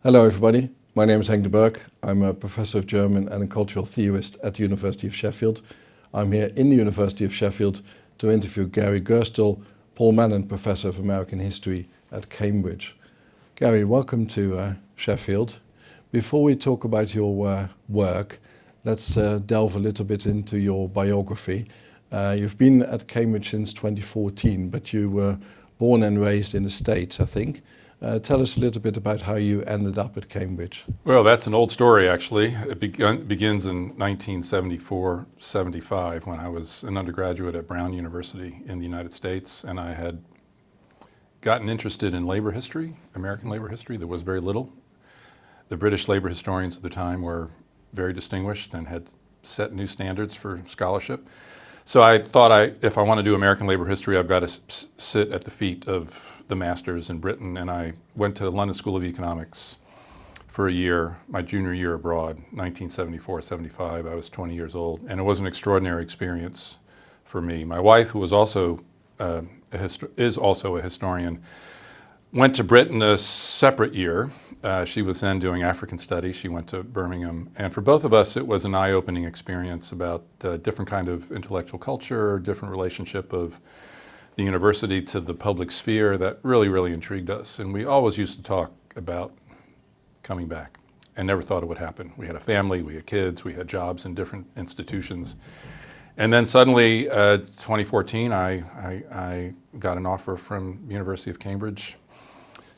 Hello everybody, my name is Henk de Berg. I'm a professor of German and a cultural theorist at the University of Sheffield. I'm here in the University of Sheffield to interview Gary Gerstle, Paul Mannan Professor of American History at Cambridge. Gary, welcome to Sheffield. Before we talk about your work, let's delve a little bit into your biography. You've been at Cambridge since 2014, but you were born and raised in the States, I think. Tell us a little bit about how you ended up at Cambridge. Well, that's an old story, actually. It begins in 1974-75 when I was an undergraduate at Brown University in the United States, and I had gotten interested in labor history, American labor history. There was very little. The British labor historians at the time were very distinguished and had set new standards for scholarship. So I thought if I want to do American labor history, I've got to sit at the feet of the masters in Britain. And I went to the London School of Economics for a year, my junior year abroad, 1974-75. I was 20 years old. And it was an extraordinary experience for me. My wife, who was also is also a historian, went to Britain a separate year. She was then doing African studies. She went to Birmingham. And for both of us, it was an eye-opening experience about different kind of intellectual culture, different relationship of the university to the public sphere that really, really intrigued us. And we always used to talk about coming back and never thought it would happen. We had a family, we had kids, we had jobs in different institutions. And then suddenly, 2014, I got an offer from the University of Cambridge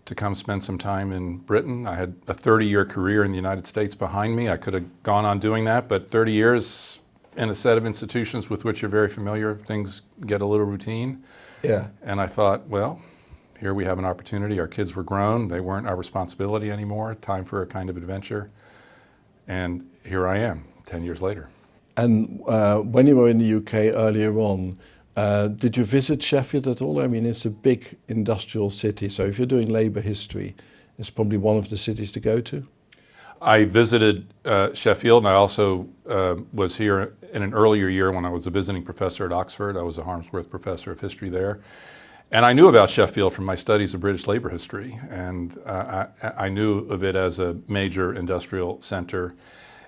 to come spend some time in Britain. I had a 30-year career in the United States behind me. I could have gone on doing that, but 30 years in a set of institutions with which you're very familiar, things get a little routine. Yeah. And I thought, well, here we have an opportunity. Our kids were grown. They weren't our responsibility anymore. Time for a kind of adventure. And here I am, 10 years later. And when you were in the UK earlier on, did you visit Sheffield at all? I mean, it's a big industrial city, so if you're doing labour history, it's probably one of the cities to go to. I visited Sheffield, and I also was here in an earlier year when I was a visiting professor at Oxford. I was a Harmsworth Professor of History there. And I knew about Sheffield from my studies of British labour history, and I knew of it as a major industrial centre.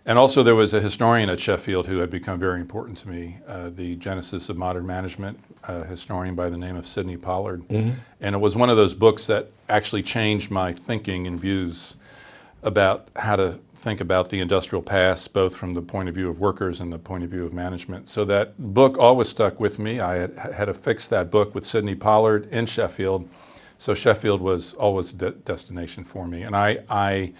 And also there was a historian at Sheffield who had become very important to me, the Genesis of Modern Management, a historian by the name of Sidney Pollard. Mm-hmm. And it was one of those books that actually changed my thinking and views about how to think about the industrial past, both from the point of view of workers and the point of view of management. So that book always stuck with me. I had affixed that book with Sidney Pollard in Sheffield. So Sheffield was always a destination for me. And I'm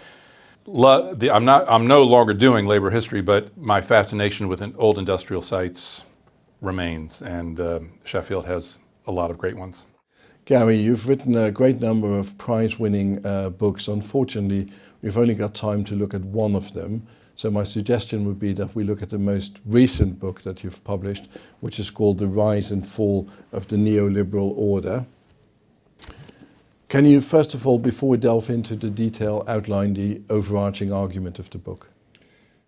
no longer doing labor history, but my fascination with old industrial sites remains, and Sheffield has a lot of great ones. Gary, you've written a great number of prize-winning books. Unfortunately, we've only got time to look at one of them. So my suggestion would be that we look at the most recent book that you've published, which is called The Rise and Fall of the Neoliberal Order. Can you, first of all, before we delve into the detail, outline the overarching argument of the book?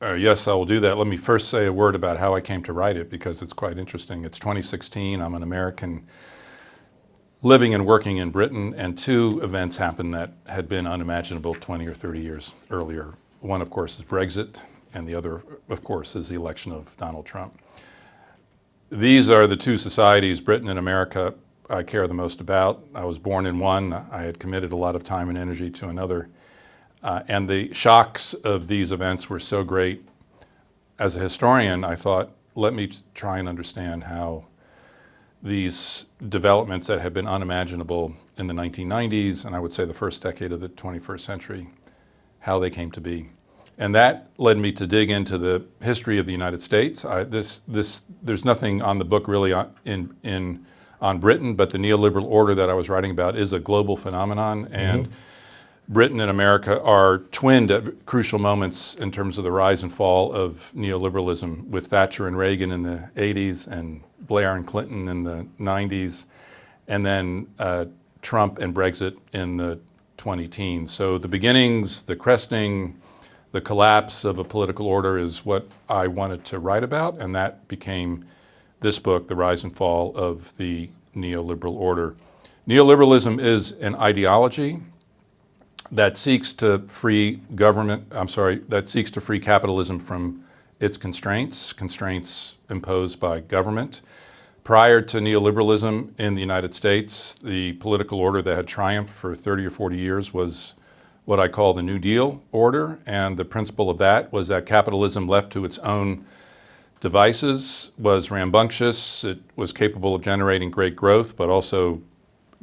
Yes, I will do that. Let me first say a word about how I came to write it, because it's quite interesting. It's 2016. I'm an American living and working in Britain, and two events happened that had been unimaginable 20 or 30 years earlier. One, of course, is Brexit, and the other, of course, is the election of Donald Trump. These are the two societies, Britain and America, I care the most about. I was born in one. I had committed a lot of time and energy to another. And the shocks of these events were so great. As a historian, I thought, let me try and understand how these developments that had been unimaginable in the 1990s, and I would say the first decade of the 21st century, how they came to be. And that led me to dig into the history of the United States. There's nothing on the book really on Britain, but the neoliberal order that I was writing about is a global phenomenon, and Britain and America are twinned at crucial moments in terms of the rise and fall of neoliberalism, with Thatcher and Reagan in the 80s and Blair and Clinton in the 90s, and then Trump and Brexit in the 20-teens. So the beginnings, the cresting, the collapse of a political order is what I wanted to write about, and that became this book, The Rise and Fall of the Neoliberal Order. Neoliberalism is an ideology. that seeks to free that seeks to free capitalism from its constraints imposed by government. Prior to neoliberalism in the United States, the political order that had triumphed for 30 or 40 years was what I call the New Deal order, and the principle of that was that capitalism left to its own devices was rambunctious. It was capable of generating great growth, but also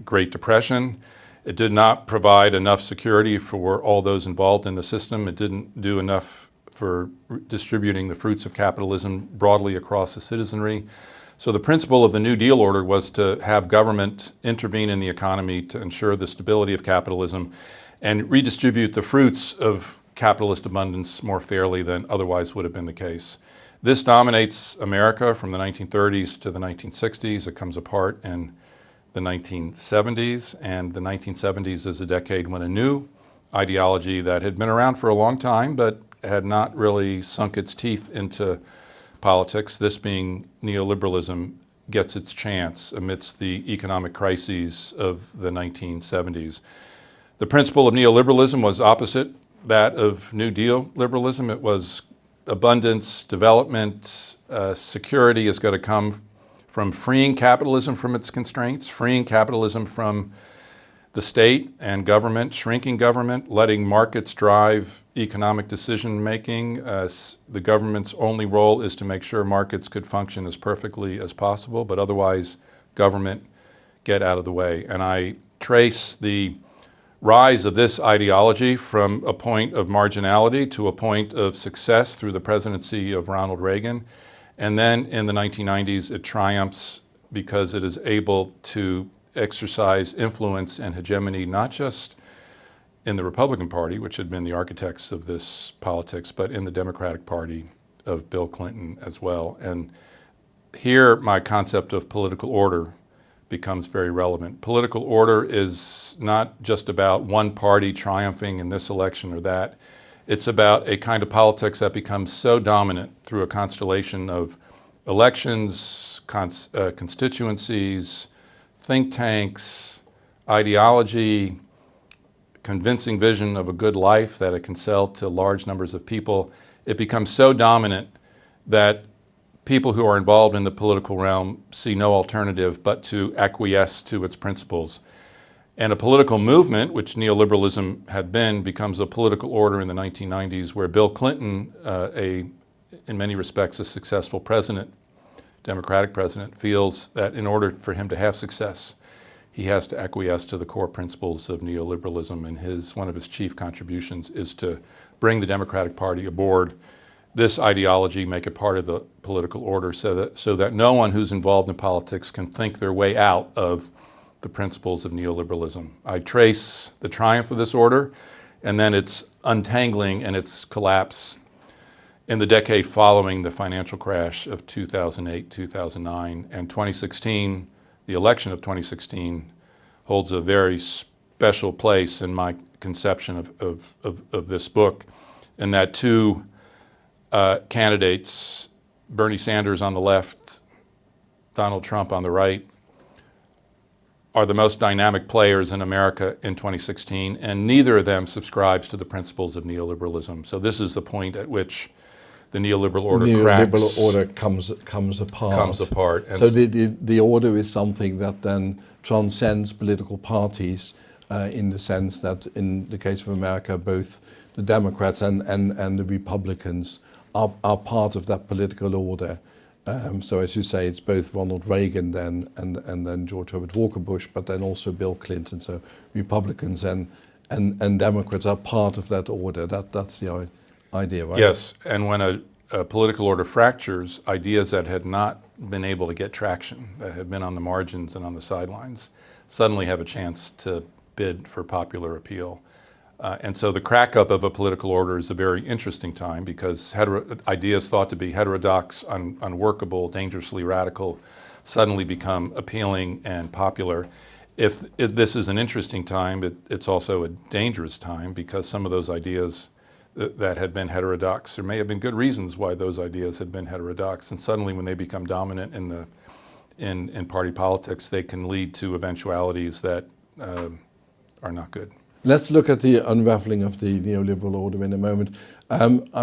Great Depression. It did not provide enough security for all those involved in the system. It didn't do enough for distributing the fruits of capitalism broadly across the citizenry. So the principle of the New Deal order was to have government intervene in the economy to ensure the stability of capitalism and redistribute the fruits of capitalist abundance more fairly than otherwise would have been the case. This dominates America from the 1930s to the 1960s. It comes apart in the 1970s, and the 1970s is a decade when a new ideology that had been around for a long time but had not really sunk its teeth into politics, this being neoliberalism, gets its chance amidst the economic crises of the 1970s. The principle of neoliberalism was opposite that of New Deal liberalism. It was abundance, development, security is going to come from freeing capitalism from its constraints, freeing capitalism from the state and government, shrinking government, letting markets drive economic decision making. The government's only role is to make sure markets could function as perfectly as possible, but otherwise government get out of the way. And I trace the rise of this ideology from a point of marginality to a point of success through the presidency of Ronald Reagan. And then in the 1990s, it triumphs because it is able to exercise influence and hegemony, not just in the Republican Party, which had been the architects of this politics, but in the Democratic Party of Bill Clinton as well. And here my concept of political order becomes very relevant. Political order is not just about one party triumphing in this election or that. It's about a kind of politics that becomes so dominant through a constellation of elections, constituencies, think tanks, ideology, convincing vision of a good life that it can sell to large numbers of people. It becomes so dominant that people who are involved in the political realm see no alternative but to acquiesce to its principles. And a political movement, which neoliberalism had been, becomes a political order in the 1990s where Bill Clinton, in many respects, a successful president, Democratic president, feels that in order for him to have success, he has to acquiesce to the core principles of neoliberalism. And one of his chief contributions is to bring the Democratic Party aboard this ideology, make it part of the political order so that no one who's involved in politics can think their way out of the principles of neoliberalism. I trace the triumph of this order and then its untangling and its collapse in the decade following the financial crash of 2008, 2009, and 2016. The election of 2016 holds a very special place in my conception of this book, in that two candidates, Bernie Sanders on the left, Donald Trump on the right, are the most dynamic players in America in 2016, and neither of them subscribes to the principles of neoliberalism. So this is the point at which the neoliberal order cracks. The neoliberal order comes apart. And so the order is something that then transcends political parties in the sense that in the case of America, both the Democrats and the Republicans are part of that political order. So as you say, it's both Ronald Reagan then and then George Herbert Walker Bush, but then also Bill Clinton. So Republicans and Democrats are part of that order. That's the idea, right? Yes, and when a political order fractures, ideas that had not been able to get traction, that had been on the margins and on the sidelines, suddenly have a chance to bid for popular appeal. And so the crack-up of a political order is a very interesting time because ideas thought to be heterodox, unworkable, dangerously radical, suddenly become appealing and popular. If this is an interesting time, it's also a dangerous time because some of those ideas that had been heterodox, there may have been good reasons why those ideas had been heterodox, and suddenly when they become dominant in party politics, they can lead to eventualities that are not good. Let's look at the unraveling of the neoliberal order in a moment.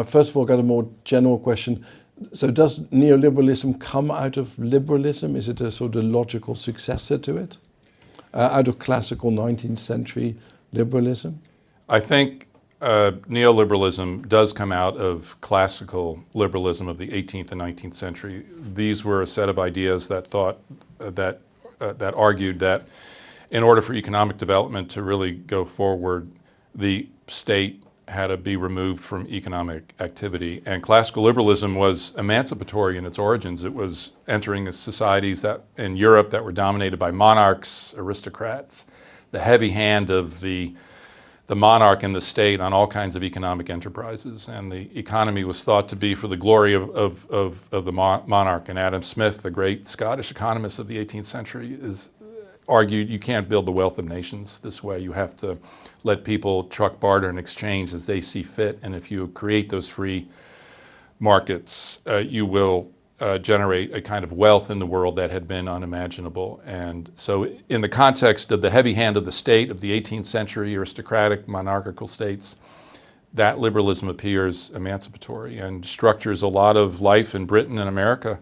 First of all, got a more general question. So does neoliberalism come out of liberalism? Is it a sort of logical successor to it? Out of classical 19th century liberalism? I think neoliberalism does come out of classical liberalism of the 18th and 19th century. These were a set of ideas that thought that argued that in order for economic development to really go forward, the state had to be removed from economic activity. And classical liberalism was emancipatory in its origins. It was entering societies that in Europe that were dominated by monarchs, aristocrats, the heavy hand of the monarch and the state on all kinds of economic enterprises. And the economy was thought to be for the glory of the monarch. And Adam Smith, the great Scottish economist of the 18th century, argued you can't build the wealth of nations this way. You have to let people truck, barter, and exchange as they see fit. And if you create those free markets, you will generate a kind of wealth in the world that had been unimaginable. And so in the context of the heavy hand of the state of the 18th century aristocratic monarchical states, that liberalism appears emancipatory and structures a lot of life in Britain and America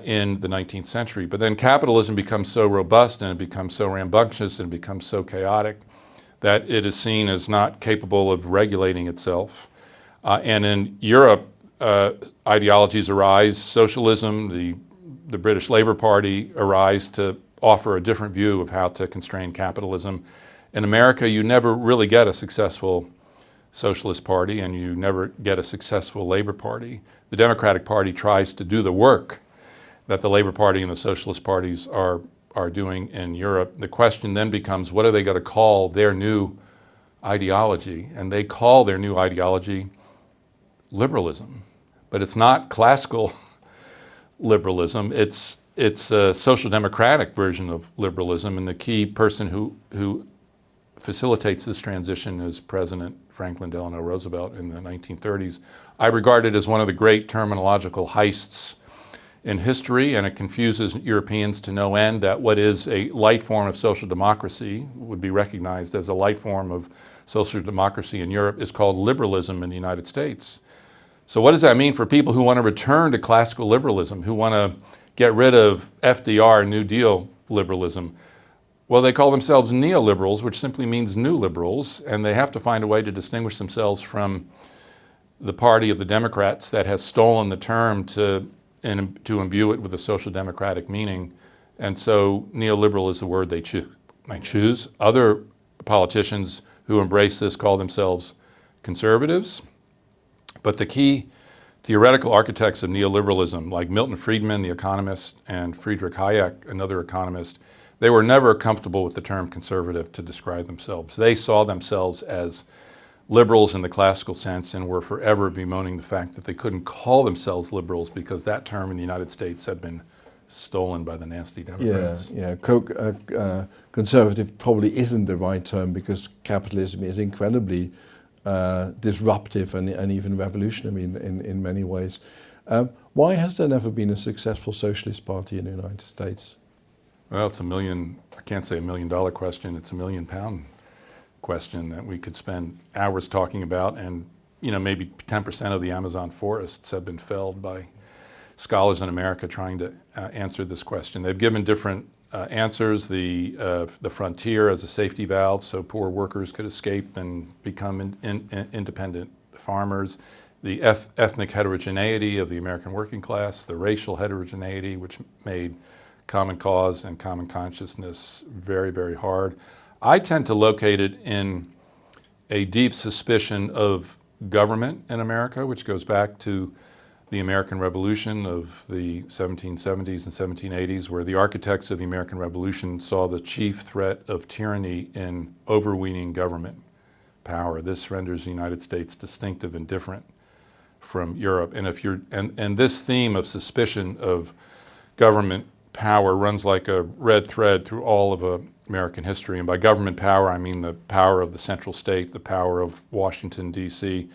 in the 19th century. But then capitalism becomes so robust and it becomes so rambunctious and it becomes so chaotic that it is seen as not capable of regulating itself. And in Europe, ideologies arise. Socialism, the British Labour Party arise to offer a different view of how to constrain capitalism. In America, you never really get a successful Socialist Party and you never get a successful Labour Party. The Democratic Party tries to do the work that the Labour Party and the Socialist parties are doing in Europe. The question then becomes, what are they going to call their new ideology? And they call their new ideology liberalism. But it's not classical liberalism. It's a social democratic version of liberalism. And the key person who facilitates this transition is President Franklin Delano Roosevelt in the 1930s. I regard it as one of the great terminological heists in history, and it confuses Europeans to no end that what is a light form of social democracy would be recognized as a light form of social democracy in Europe is called liberalism in the United States. So what does that mean for people who want to return to classical liberalism, who want to get rid of FDR, New Deal liberalism? Well, they call themselves neoliberals, which simply means new liberals, and they have to find a way to distinguish themselves from the party of the Democrats that has stolen the term to imbue it with a social democratic meaning. And so neoliberal is the word they choose. Other politicians who embrace this call themselves conservatives. But the key theoretical architects of neoliberalism, like Milton Friedman, the economist, and Friedrich Hayek, another economist, they were never comfortable with the term conservative to describe themselves. They saw themselves as liberals in the classical sense and were forever bemoaning the fact that they couldn't call themselves liberals because that term in the United States had been stolen by the nasty Democrats. Conservative probably isn't the right term because capitalism is incredibly disruptive and even revolutionary in many ways. Why has there never been a successful socialist party in the United States? Well, it's I can't say $1 million question, it's £1 million question that we could spend hours talking about, and maybe 10% of the Amazon forests have been felled by scholars in America trying to answer this question. They've given different answers. The frontier as a safety valve so poor workers could escape and become independent farmers. The ethnic heterogeneity of the American working class, the racial heterogeneity, which made common cause and common consciousness very, very hard. I tend to locate it in a deep suspicion of government in America, which goes back to the American Revolution of the 1770s and 1780s, where the architects of the American Revolution saw the chief threat of tyranny in overweening government power. This renders the United States distinctive and different from Europe. And this theme of suspicion of government power runs like a red thread through all of American history. And by government power, I mean the power of the central state, the power of Washington, D.C.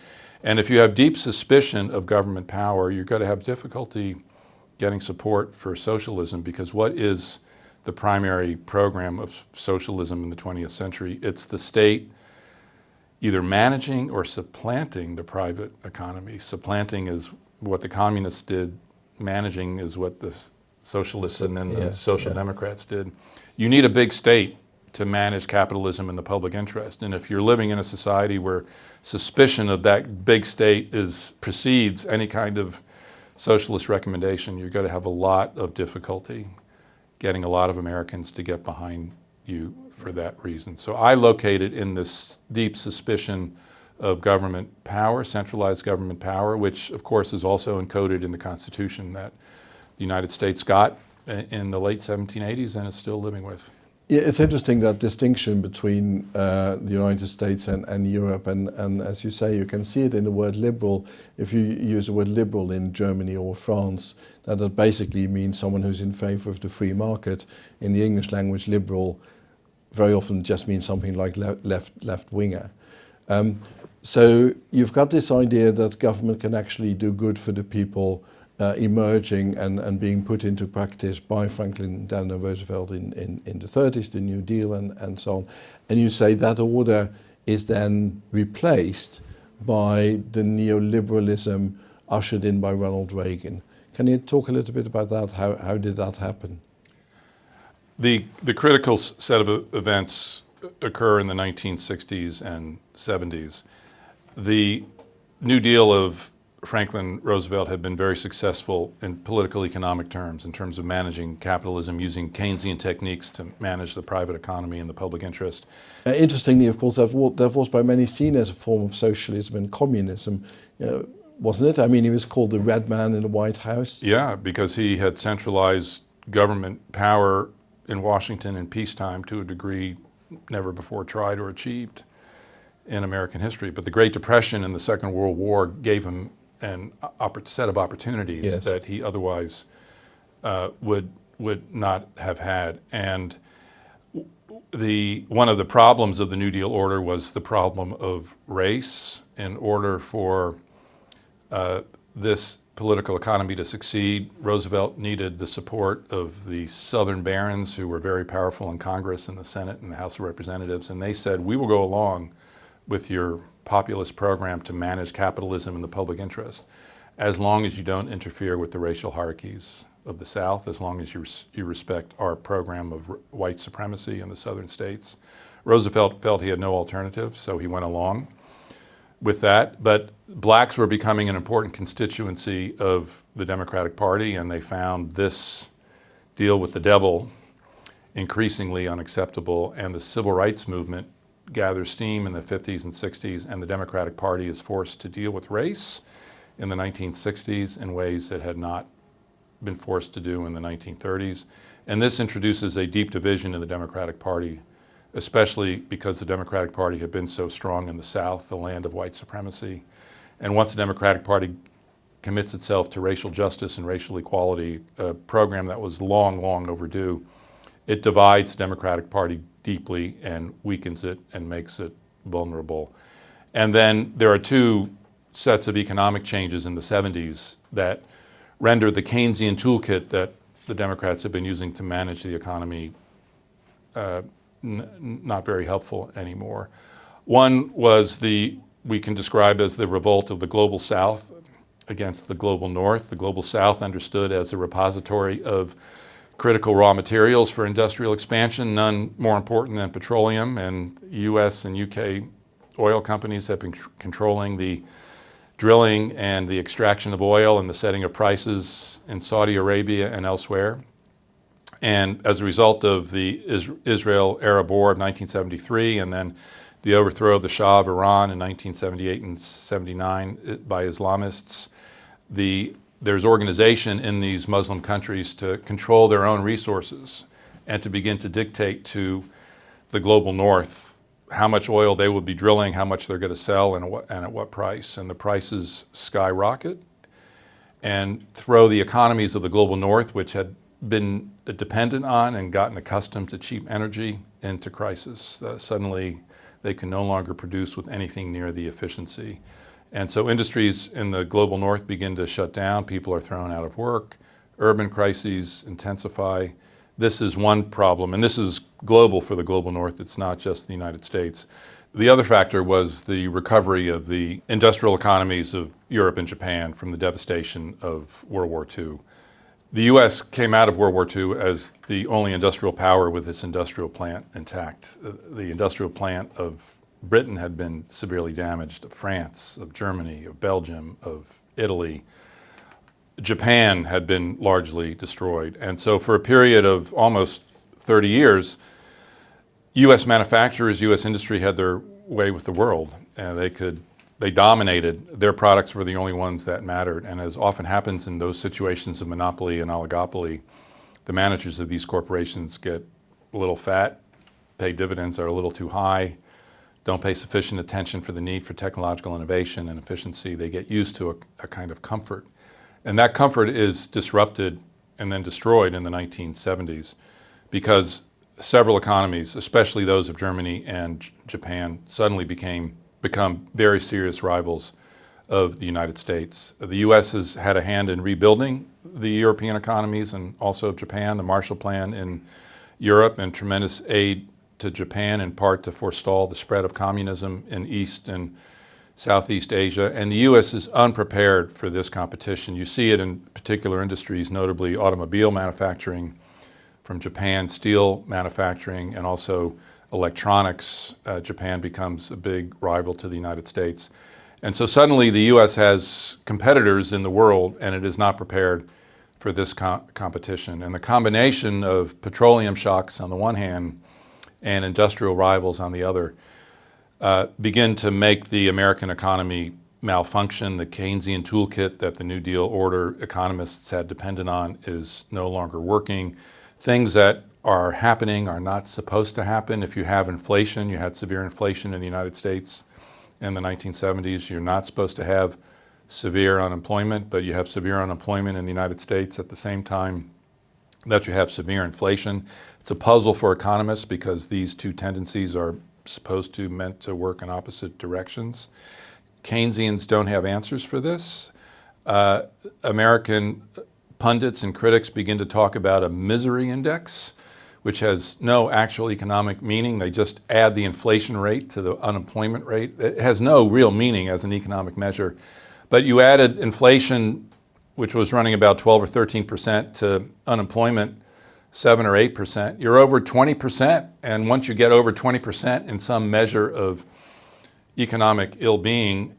And if you have deep suspicion of government power, you're going to have difficulty getting support for socialism, because what is the primary program of socialism in the 20th century? It's the state either managing or supplanting the private economy. Supplanting is what the communists did. Managing is what the socialists and then the social democrats did. You need a big state to manage capitalism in the public interest. And if you're living in a society where suspicion of that big state precedes any kind of socialist recommendation, you're going to have a lot of difficulty getting a lot of Americans to get behind you for that reason. So I located in this deep suspicion of government power, centralized government power, which of course is also encoded in the Constitution that the United States got in the late 1780s and is still living with. Yeah, it's interesting, that distinction between the United States and Europe, and as you say, you can see it in the word liberal. If you use the word liberal in Germany or France, that basically means someone who's in favor of the free market. In the English language, liberal very often just means something like left-winger. So you've got this idea that government can actually do good for the people, emerging and being put into practice by Franklin Delano Roosevelt in the 30s, the New Deal and so on. And you say that order is then replaced by the neoliberalism ushered in by Ronald Reagan. Can you talk a little bit about that? How did that happen? The critical set of events occur in the 1960s and 70s. The New Deal of Franklin Roosevelt had been very successful in political economic terms, in terms of managing capitalism, using Keynesian techniques to manage the private economy and the public interest. Interestingly, of course, that was by many seen as a form of socialism and communism, wasn't it? I mean, he was called the Red Man in the White House. Yeah, because he had centralized government power in Washington in peacetime to a degree never before tried or achieved in American history. But the Great Depression and the Second World War gave him a set of opportunities that he otherwise would not have had. And one of the problems of the New Deal order was the problem of race. In order for this political economy to succeed, Roosevelt needed the support of the Southern barons, who were very powerful in Congress and the Senate and the House of Representatives, and they said, we will go along with your populist program to manage capitalism in the public interest, as long as you don't interfere with the racial hierarchies of the South, as long as you respect our program of white supremacy in the southern states. Roosevelt felt he had no alternative, so he went along with that. But blacks were becoming an important constituency of the Democratic Party, and they found this deal with the devil increasingly unacceptable, and the civil rights movement gathers steam in the 50s and 60s, and the Democratic Party is forced to deal with race in the 1960s in ways that had not been forced to do in the 1930s. And this introduces a deep division in the Democratic Party, especially because the Democratic Party had been so strong in the South, the land of white supremacy. And once the Democratic Party commits itself to racial justice and racial equality, a program that was long, long overdue, it divides the Democratic Party deeply and weakens it and makes it vulnerable. And then there are two sets of economic changes in the 70s that render the Keynesian toolkit that the Democrats have been using to manage the economy not very helpful anymore. One was we can describe as the revolt of the global South against the global North. The global South understood as a repository of critical raw materials for industrial expansion, none more important than petroleum, and US and UK oil companies have been controlling the drilling and the extraction of oil and the setting of prices in Saudi Arabia and elsewhere. And as a result of the Israel-Arab War of 1973 and then the overthrow of the Shah of Iran in 1978 and 79 by Islamists, there's organization in these Muslim countries to control their own resources and to begin to dictate to the global North how much oil they will be drilling, how much they're going to sell, and at what price. And the prices skyrocket and throw the economies of the global North, which had been dependent on and gotten accustomed to cheap energy, into crisis. Suddenly, they can no longer produce with anything near the efficiency. And so industries in the global North begin to shut down. People are thrown out of work. Urban crises intensify. This is one problem, and this is global for the global North. It's not just the United States. The other factor was the recovery of the industrial economies of Europe and Japan from the devastation of World War II. The U.S. came out of World War II as the only industrial power with its industrial plant intact. The industrial plant of Britain had been severely damaged, of France, of Germany, of Belgium, of Italy. Japan had been largely destroyed. And so for a period of almost 30 years, U.S. manufacturers, U.S. industry had their way with the world. They dominated. Their products were the only ones that mattered. And as often happens in those situations of monopoly and oligopoly, the managers of these corporations get a little fat, pay dividends that are a little too high, don't pay sufficient attention for the need for technological innovation and efficiency. They get used to a kind of comfort. And that comfort is disrupted and then destroyed in the 1970s because several economies, especially those of Germany and Japan, suddenly become very serious rivals of the United States. The U.S. has had a hand in rebuilding the European economies and also of Japan, the Marshall Plan in Europe, and tremendous aid to Japan in part to forestall the spread of communism in East and Southeast Asia. And the U.S. is unprepared for this competition. You see it in particular industries, notably automobile manufacturing from Japan, steel manufacturing, and also electronics. Japan becomes a big rival to the United States. And so suddenly the U.S. has competitors in the world, and it is not prepared for this competition. And the combination of petroleum shocks on the one hand and industrial rivals on the other begin to make the American economy malfunction. The Keynesian toolkit that the New Deal order economists had depended on is no longer working. Things that are happening are not supposed to happen. If you have inflation, you had severe inflation in the United States in the 1970s. You're not supposed to have severe unemployment, but you have severe unemployment in the United States at the same time that you have severe inflation. It's a puzzle for economists because these two tendencies are meant to work in opposite directions. Keynesians don't have answers for this. American pundits and critics begin to talk about a misery index, which has no actual economic meaning. They just add the inflation rate to the unemployment rate. It has no real meaning as an economic measure. But you added inflation, which was running about 12 or 13%, to unemployment, 7 or 8%. You're over 20%. And once you get over 20% in some measure of economic ill-being,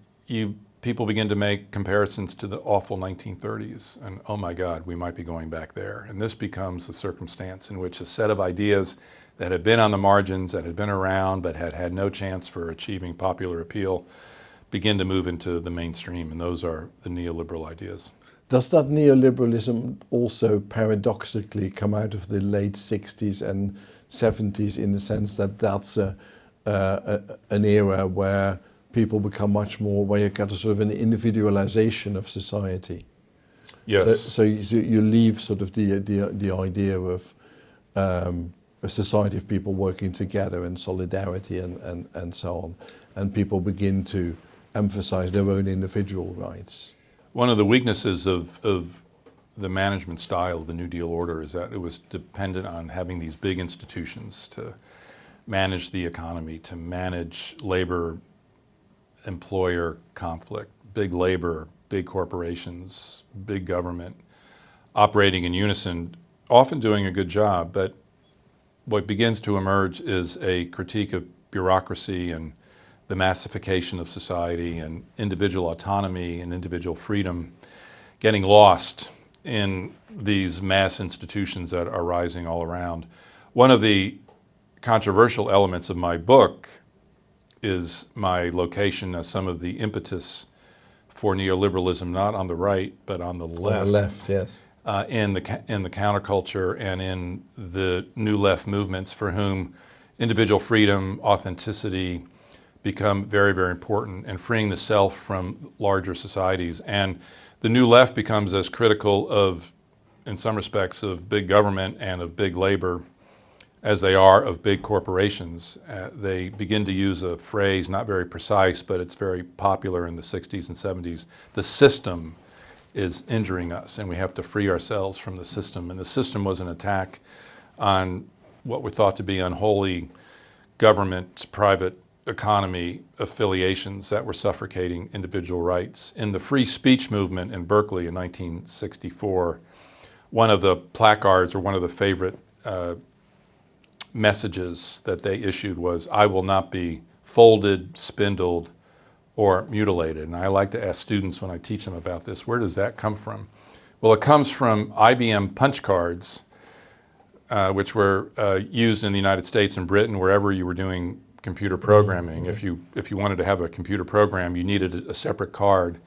people begin to make comparisons to the awful 1930s. And oh my God, we might be going back there. And this becomes the circumstance in which a set of ideas that had been on the margins, that had been around, but had had no chance for achieving popular appeal, begin to move into the mainstream. And those are the neoliberal ideas. Does that neoliberalism also paradoxically come out of the late 60s and 70s in the sense that that's an era where people become much more, where you get a sort of an individualization of society? Yes. So you leave sort of the idea of a society of people working together and solidarity and so on, and people begin to emphasize their own individual rights. One of the weaknesses of the management style of the New Deal order is that it was dependent on having these big institutions to manage the economy, to manage labor employer conflict, big labor, big corporations, big government, operating in unison, often doing a good job. But what begins to emerge is a critique of bureaucracy and the massification of society and individual autonomy and individual freedom getting lost in these mass institutions that are rising all around. One of the controversial elements of my book is my location as some of the impetus for neoliberalism, not on the right, but on the left. On the left, yes. In the counterculture and in the new left movements for whom individual freedom, authenticity become very, very important, and freeing the self from larger societies. And the new left becomes as critical of, in some respects, of big government and of big labor as they are of big corporations. They begin to use a phrase, not very precise, but it's very popular in the 60s and 70s. The system is injuring us, and we have to free ourselves from the system. And the system was an attack on what were thought to be unholy government-private economy affiliations that were suffocating individual rights. In the free speech movement in Berkeley in 1964, one of the placards or one of the favorite messages that they issued was, "I will not be folded, spindled, or mutilated." And I like to ask students when I teach them about this, where does that come from? Well, it comes from IBM punch cards, which were used in the United States and Britain wherever you were doing computer programming. Mm-hmm. If you wanted to have a computer program, you needed a separate card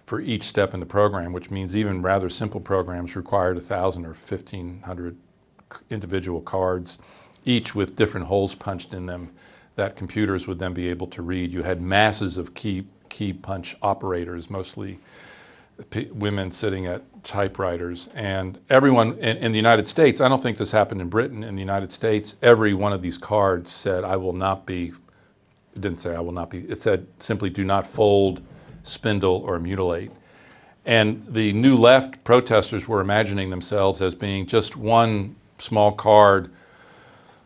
for each step in the program, which means even rather simple programs required 1,000 or 1,500 individual cards, each with different holes punched in them that computers would then be able to read. You had masses of key punch operators, mostly women sitting at typewriters. And everyone in the United States, I don't think this happened in Britain, in the United States, every one of these cards said, "I will not be," it didn't say "I will not be," it said simply, "Do not fold, spindle, or mutilate." And the New Left protesters were imagining themselves as being just one small card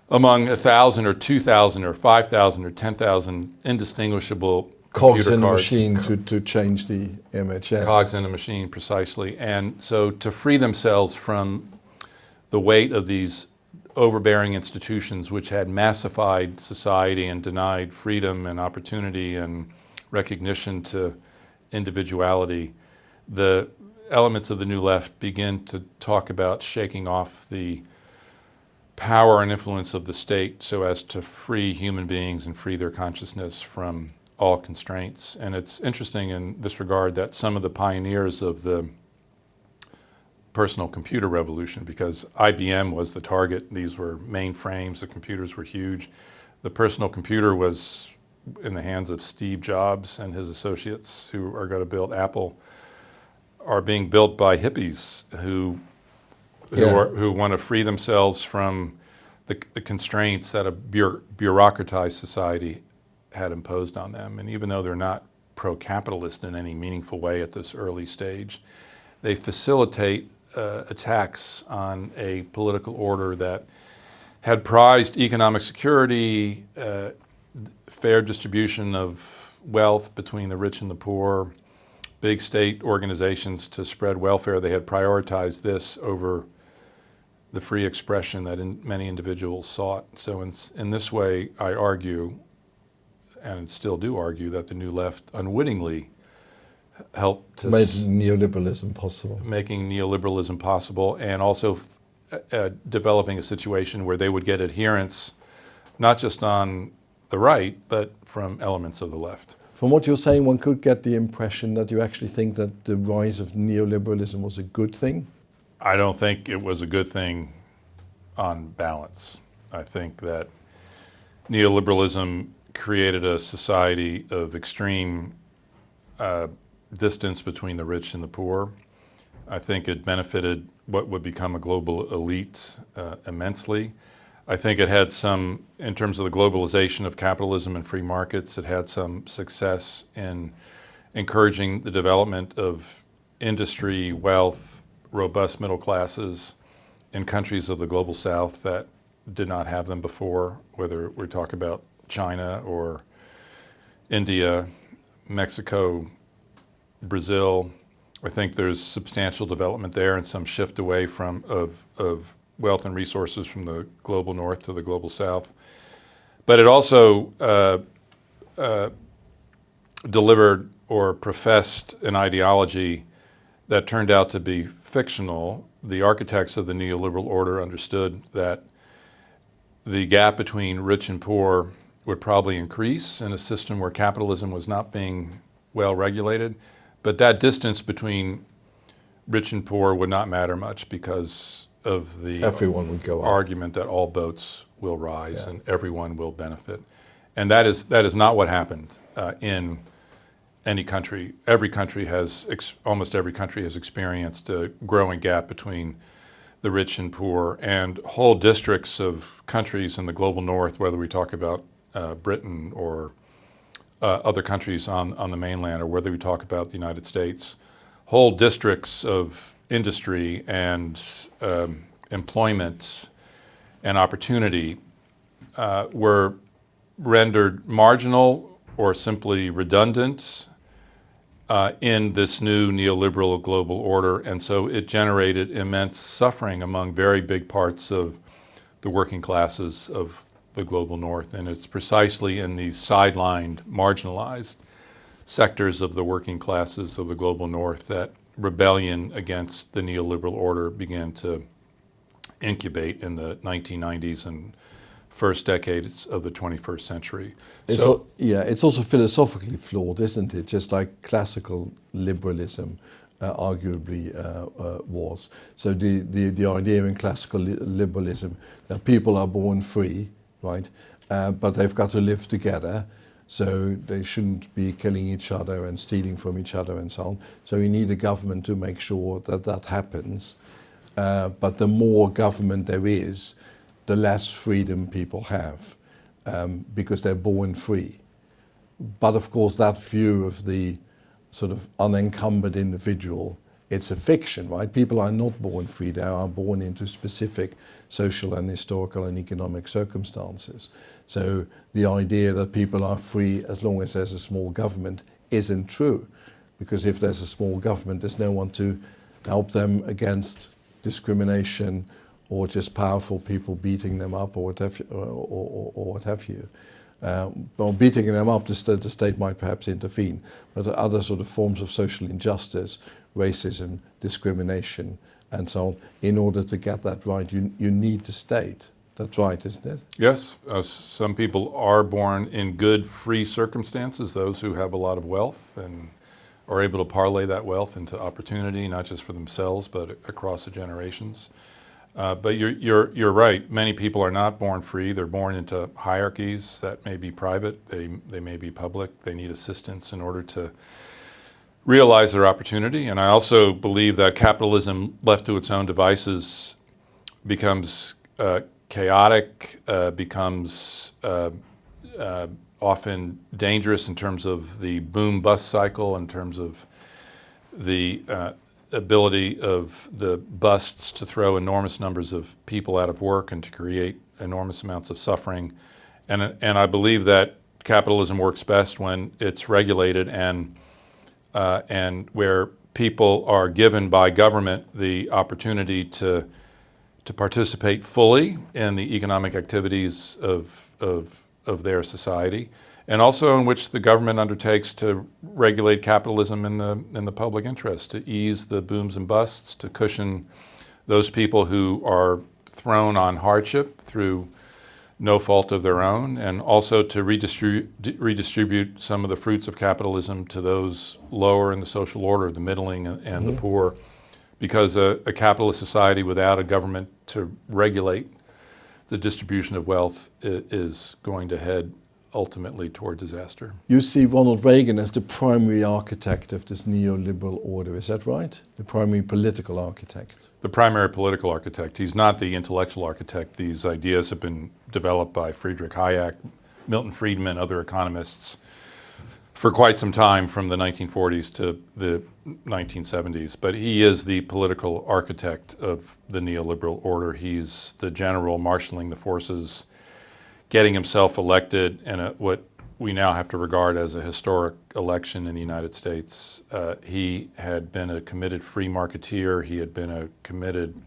among 1,000 or 2,000 or 5,000 or 10,000 indistinguishable Cogs in the cards. machine to change the image. Yes. Cogs in a machine, precisely. And so to free themselves from the weight of these overbearing institutions which had massified society and denied freedom and opportunity and recognition to individuality, the elements of the New Left begin to talk about shaking off the power and influence of the state so as to free human beings and free their consciousness from all constraints. And it's interesting in this regard that some of the pioneers of the personal computer revolution, because IBM was the target, these were mainframes, the computers were huge. The personal computer was in the hands of Steve Jobs and his associates who are going to build Apple, are being built by hippies who want to free themselves from the constraints that a bureaucratized society had imposed on them. And even though they're not pro-capitalist in any meaningful way at this early stage, they facilitate attacks on a political order that had prized economic security, fair distribution of wealth between the rich and the poor, big state organizations to spread welfare. They had prioritized this over the free expression that many individuals sought. So in this way, I argue, and still do argue, that the New Left unwittingly helped to made neoliberalism possible. Making neoliberalism possible, and also developing a situation where they would get adherence, not just on the right, but from elements of the left. From what you're saying, one could get the impression that you actually think that the rise of neoliberalism was a good thing? I don't think it was a good thing on balance. I think that neoliberalism created a society of extreme distance between the rich and the poor. I think it benefited what would become a global elite immensely. I think it had some, in terms of the globalization of capitalism and free markets, it had some success in encouraging the development of industry, wealth, robust middle classes in countries of the global south that did not have them before, whether we talk about China or India, Mexico, Brazil. I think there's substantial development there and some shift away of wealth and resources from the global north to the global south. But it also delivered or professed an ideology that turned out to be fictional. The architects of the neoliberal order understood that the gap between rich and poor would probably increase in a system where capitalism was not being well regulated, but that distance between rich and poor would not matter much because of the everyone would go argument that all boats will rise and everyone will benefit. And that is not what happened in any country. Almost every country has experienced a growing gap between the rich and poor, and whole districts of countries in the global north, whether we talk about Britain or other countries on the mainland, or whether we talk about the United States, whole districts of industry and employment and opportunity were rendered marginal or simply redundant in this new neoliberal global order. And so it generated immense suffering among very big parts of the working classes of the global north. And it's precisely in these sidelined, marginalized sectors of the working classes of the global north that rebellion against the neoliberal order began to incubate in the 1990s and first decades of the 21st century. It's also philosophically flawed, isn't it? Just like classical liberalism arguably was. So the idea in classical liberalism that people are born free, right? But they've got to live together, so they shouldn't be killing each other and stealing from each other and so on. So you need a government to make sure that that happens. But the more government there is, the less freedom people have, because they're born free. But of course, that view of the sort of unencumbered individual, it's a fiction, right? People are not born free, they are born into specific social and historical and economic circumstances. So the idea that people are free as long as there's a small government isn't true, because if there's a small government, there's no one to help them against discrimination or just powerful people beating them up or what have you. Well, beating them up, the state might perhaps intervene, but other sort of forms of social injustice, racism, discrimination, and so on, in order to get that right, you need the state. That's right, isn't it? Yes, some people are born in good, free circumstances, those who have a lot of wealth and are able to parlay that wealth into opportunity, not just for themselves, but across the generations. But you're right. Many people are not born free. They're born into hierarchies that may be private. They may be public. They need assistance in order to realize their opportunity. And I also believe that capitalism, left to its own devices, becomes chaotic, becomes often dangerous in terms of the boom-bust cycle, in terms of the ability of the busts to throw enormous numbers of people out of work and to create enormous amounts of suffering. And I believe that capitalism works best when it's regulated and where people are given by government the opportunity to participate fully in the economic activities of their society, and also in which the government undertakes to regulate capitalism in the public interest, to ease the booms and busts, to cushion those people who are thrown on hardship through no fault of their own, and also to redistribute some of the fruits of capitalism to those lower in the social order, the middling and the poor, because a capitalist society without a government to regulate the distribution of wealth is going to head ultimately toward disaster. You see Ronald Reagan as the primary architect of this neoliberal order, is that right? The primary political architect? The primary political architect. He's not the intellectual architect. These ideas have been developed by Friedrich Hayek, Milton Friedman, other economists for quite some time, from the 1940s to the 1970s. But he is the political architect of the neoliberal order. He's the general marshaling the forces, getting himself elected in what we now have to regard as a historic election in the United States. He had been a committed free marketeer. He had been a committed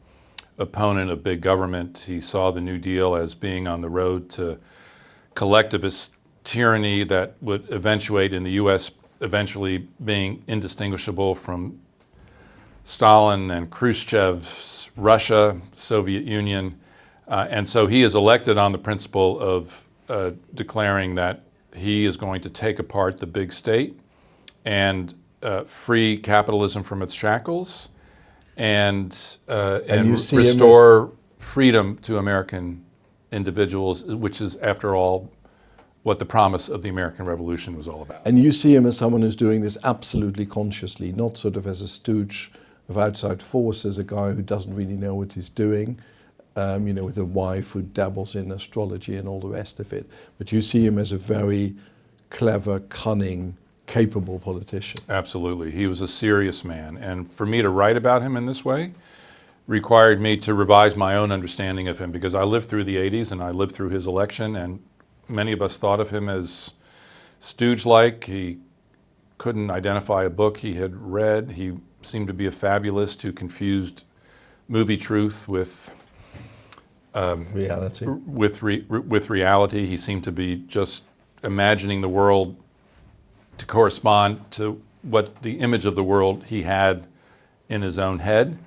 opponent of big government. He saw the New Deal as being on the road to collectivist tyranny that would eventuate in the U.S. eventually being indistinguishable from Stalin and Khrushchev's Russia, Soviet Union. And so he is elected on the principle of declaring that he is going to take apart the big state and free capitalism from its shackles and restore freedom to American individuals, which is, after all, what the promise of the American Revolution was all about. And you see him as someone who's doing this absolutely consciously, not sort of as a stooge of outside forces, a guy who doesn't really know what he's doing, with a wife who dabbles in astrology and all the rest of it. But you see him as a very clever, cunning, capable politician. Absolutely. He was a serious man. And for me to write about him in this way required me to revise my own understanding of him, because I lived through the 80s and I lived through his election, and many of us thought of him as stooge-like. He couldn't identify a book he had read. He seemed to be a fabulist who confused movie truth with reality. With reality. He seemed to be just imagining the world to correspond to what the image of the world he had in his own head.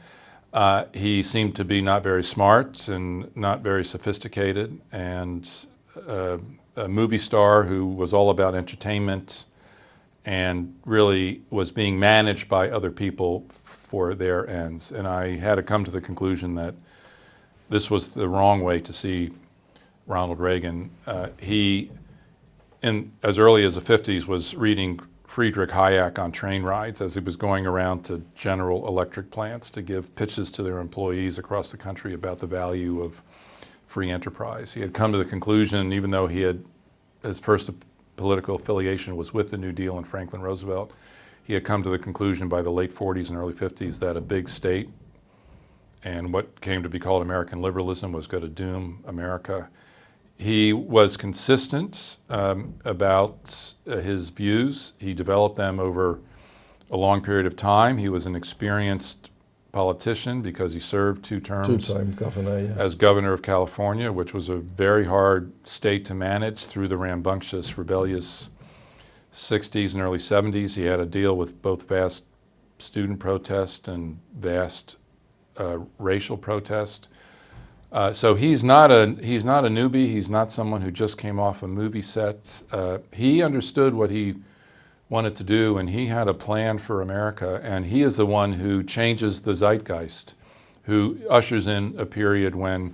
He seemed to be not very smart and not very sophisticated, and a movie star who was all about entertainment and really was being managed by other people for their ends. And I had to come to the conclusion that this was the wrong way to see Ronald Reagan. He, as early as the 50s, was reading Friedrich Hayek on train rides as he was going around to General Electric plants to give pitches to their employees across the country about the value of free enterprise. He had come to the conclusion, even though his first political affiliation was with the New Deal and Franklin Roosevelt, he had come to the conclusion by the late 40s and early 50s that a big state and what came to be called American liberalism was going to doom America. He was consistent about his views. He developed them over a long period of time. He was an experienced politician because he served 2 terms Two-time governor, yes, as governor of California, which was a very hard state to manage through the rambunctious, rebellious 60s and early 70s. He had to deal with both vast student protest and vast racial protest. So he's not a newbie. He's not someone who just came off a movie set. He understood what he wanted to do, and he had a plan for America. And he is the one who changes the zeitgeist, who ushers in a period when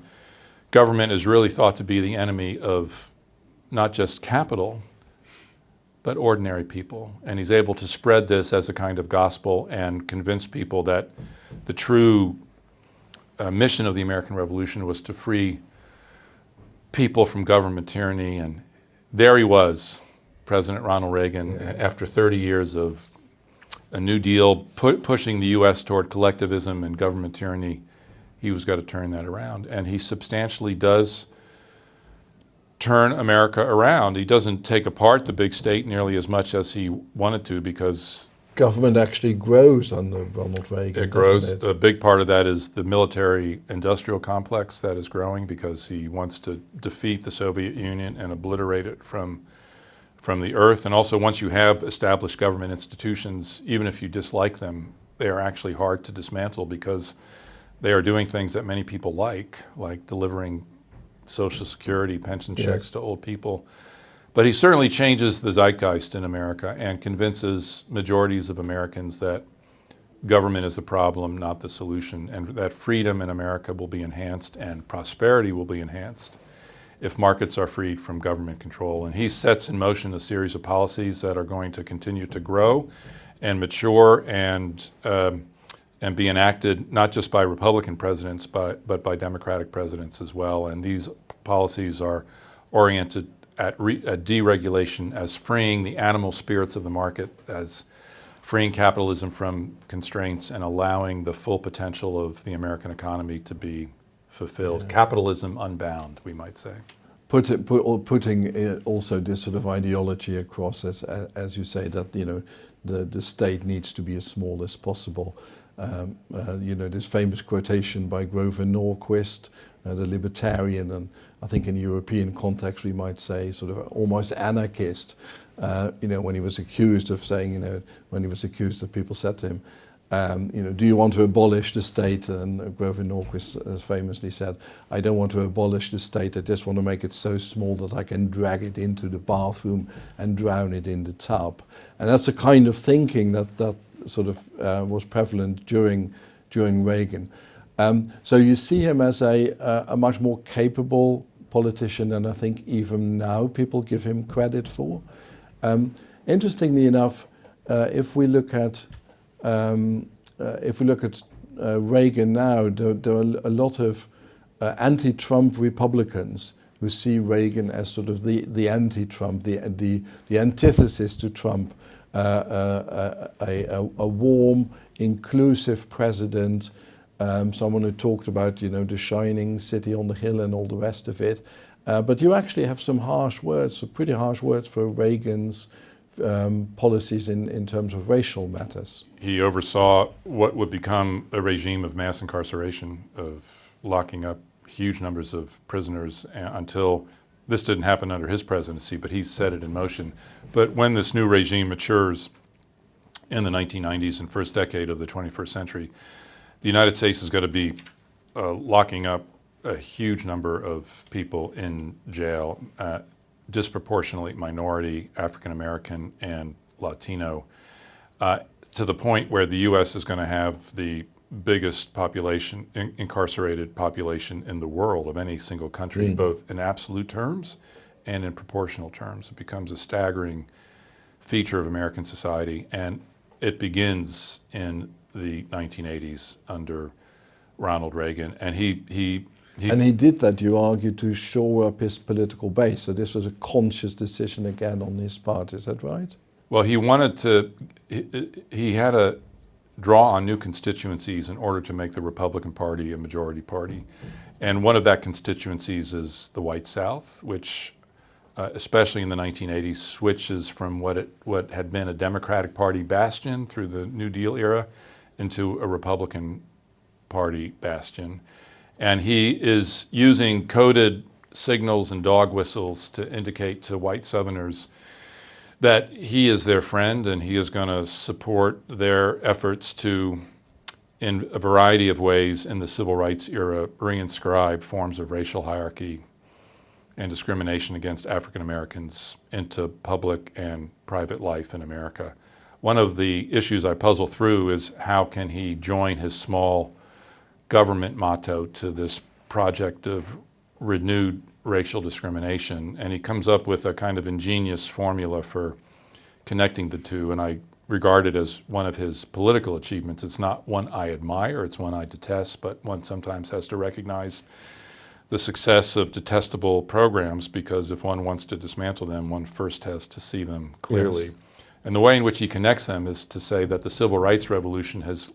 government is really thought to be the enemy of not just capital, but ordinary people. And he's able to spread this as a kind of gospel and convince people that the true mission of the American Revolution was to free people from government tyranny. And there he was, President Ronald Reagan, after 30 years of a New Deal, pushing the U.S. toward collectivism and government tyranny. He was going to turn that around. And he substantially does turn America around. He doesn't take apart the big state nearly as much as he wanted to, because government actually grows under Ronald Reagan. It grows. A big part of that is the military-industrial complex that is growing, because he wants to defeat the Soviet Union and obliterate it from the earth. And also, once you have established government institutions, even if you dislike them, they are actually hard to dismantle, because they are doing things that many people like delivering Social Security, pension checks to old people. But he certainly changes the zeitgeist in America and convinces majorities of Americans that government is the problem, not the solution, and that freedom in America will be enhanced and prosperity will be enhanced if markets are freed from government control. And he sets in motion a series of policies that are going to continue to grow and mature and be enacted not just by Republican presidents, but by Democratic presidents as well. And these policies are oriented at deregulation, as freeing the animal spirits of the market, as freeing capitalism from constraints and allowing the full potential of the American economy to be fulfilled. Capitalism unbound, we might say. Putting also this sort of ideology across, as you say, that the state needs to be as small as possible. This famous quotation by Grover Norquist, the libertarian, and I think in European context we might say sort of almost anarchist, when he was accused of saying, when he was accused of, people said to him, do you want to abolish the state? And Grover Norquist has famously said, I don't want to abolish the state, I just want to make it so small that I can drag it into the bathroom and drown it in the tub. And that's the kind of thinking that sort of was prevalent during Reagan. So you see him as a much more capable politician than I think even now people give him credit for. Interestingly enough, if we look at Reagan now, there are a lot of anti-Trump Republicans who see Reagan as sort of the anti-Trump, the antithesis to Trump, a warm, inclusive president, someone who talked about the shining city on the hill and all the rest of it, But you actually have some harsh words, some pretty harsh words for Reagan's policies in terms of racial matters. He oversaw what would become a regime of mass incarceration, of locking up huge numbers of prisoners until this didn't happen under his presidency, but he set it in motion. But when this new regime matures in the 1990s and first decade of the 21st century, the United States is going to be locking up a huge number of people in jail, disproportionately minority, African American, and Latino, to the point where the U.S. is going to have the biggest population, incarcerated population in the world of any single country, both in absolute terms and in proportional terms. It becomes a staggering feature of American society, and it begins in the 1980s under Ronald Reagan. And he did that, you argue, to shore up his political base. So this was a conscious decision again on his part, is that right? Well, he wanted to, he had to draw on new constituencies in order to make the Republican Party a majority party. And one of that constituencies is the white South, which, especially in the 1980s, switches from what had been a Democratic Party bastion through the New Deal era into a Republican Party bastion. And he is using coded signals and dog whistles to indicate to white Southerners that he is their friend and he is going to support their efforts to, in a variety of ways in the civil rights era, reinscribe forms of racial hierarchy and discrimination against African Americans into public and private life in America. One of the issues I puzzle through is how can he join his small government motto to this project of renewed racial discrimination, and he comes up with a kind of ingenious formula for connecting the two, and I regard it as one of his political achievements. It's not one I admire, it's one I detest, but one sometimes has to recognize the success of detestable programs, because if one wants to dismantle them, one first has to see them clearly. Yes. And the way in which he connects them is to say that the civil rights revolution has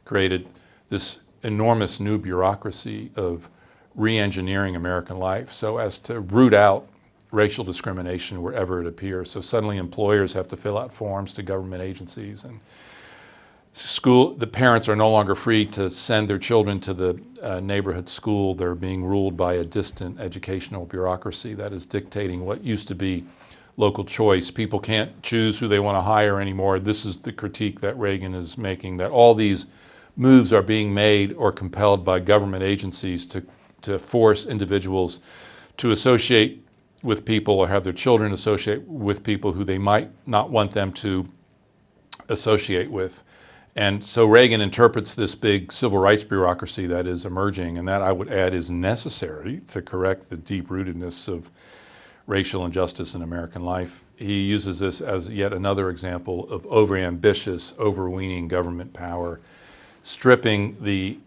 created this enormous new bureaucracy of re-engineering American life so as to root out racial discrimination wherever it appears. So suddenly employers have to fill out forms to government agencies, and the parents are no longer free to send their children to the neighborhood school. They're being ruled by a distant educational bureaucracy that is dictating what used to be local choice. People can't choose who they want to hire anymore. This is the critique that Reagan is making, that all these moves are being made or compelled by government agencies to force individuals to associate with people or have their children associate with people who they might not want them to associate with. And so Reagan interprets this big civil rights bureaucracy that is emerging, and that, I would add, is necessary to correct the deep-rootedness of racial injustice in American life. He uses this as yet another example of overambitious, overweening government power, stripping the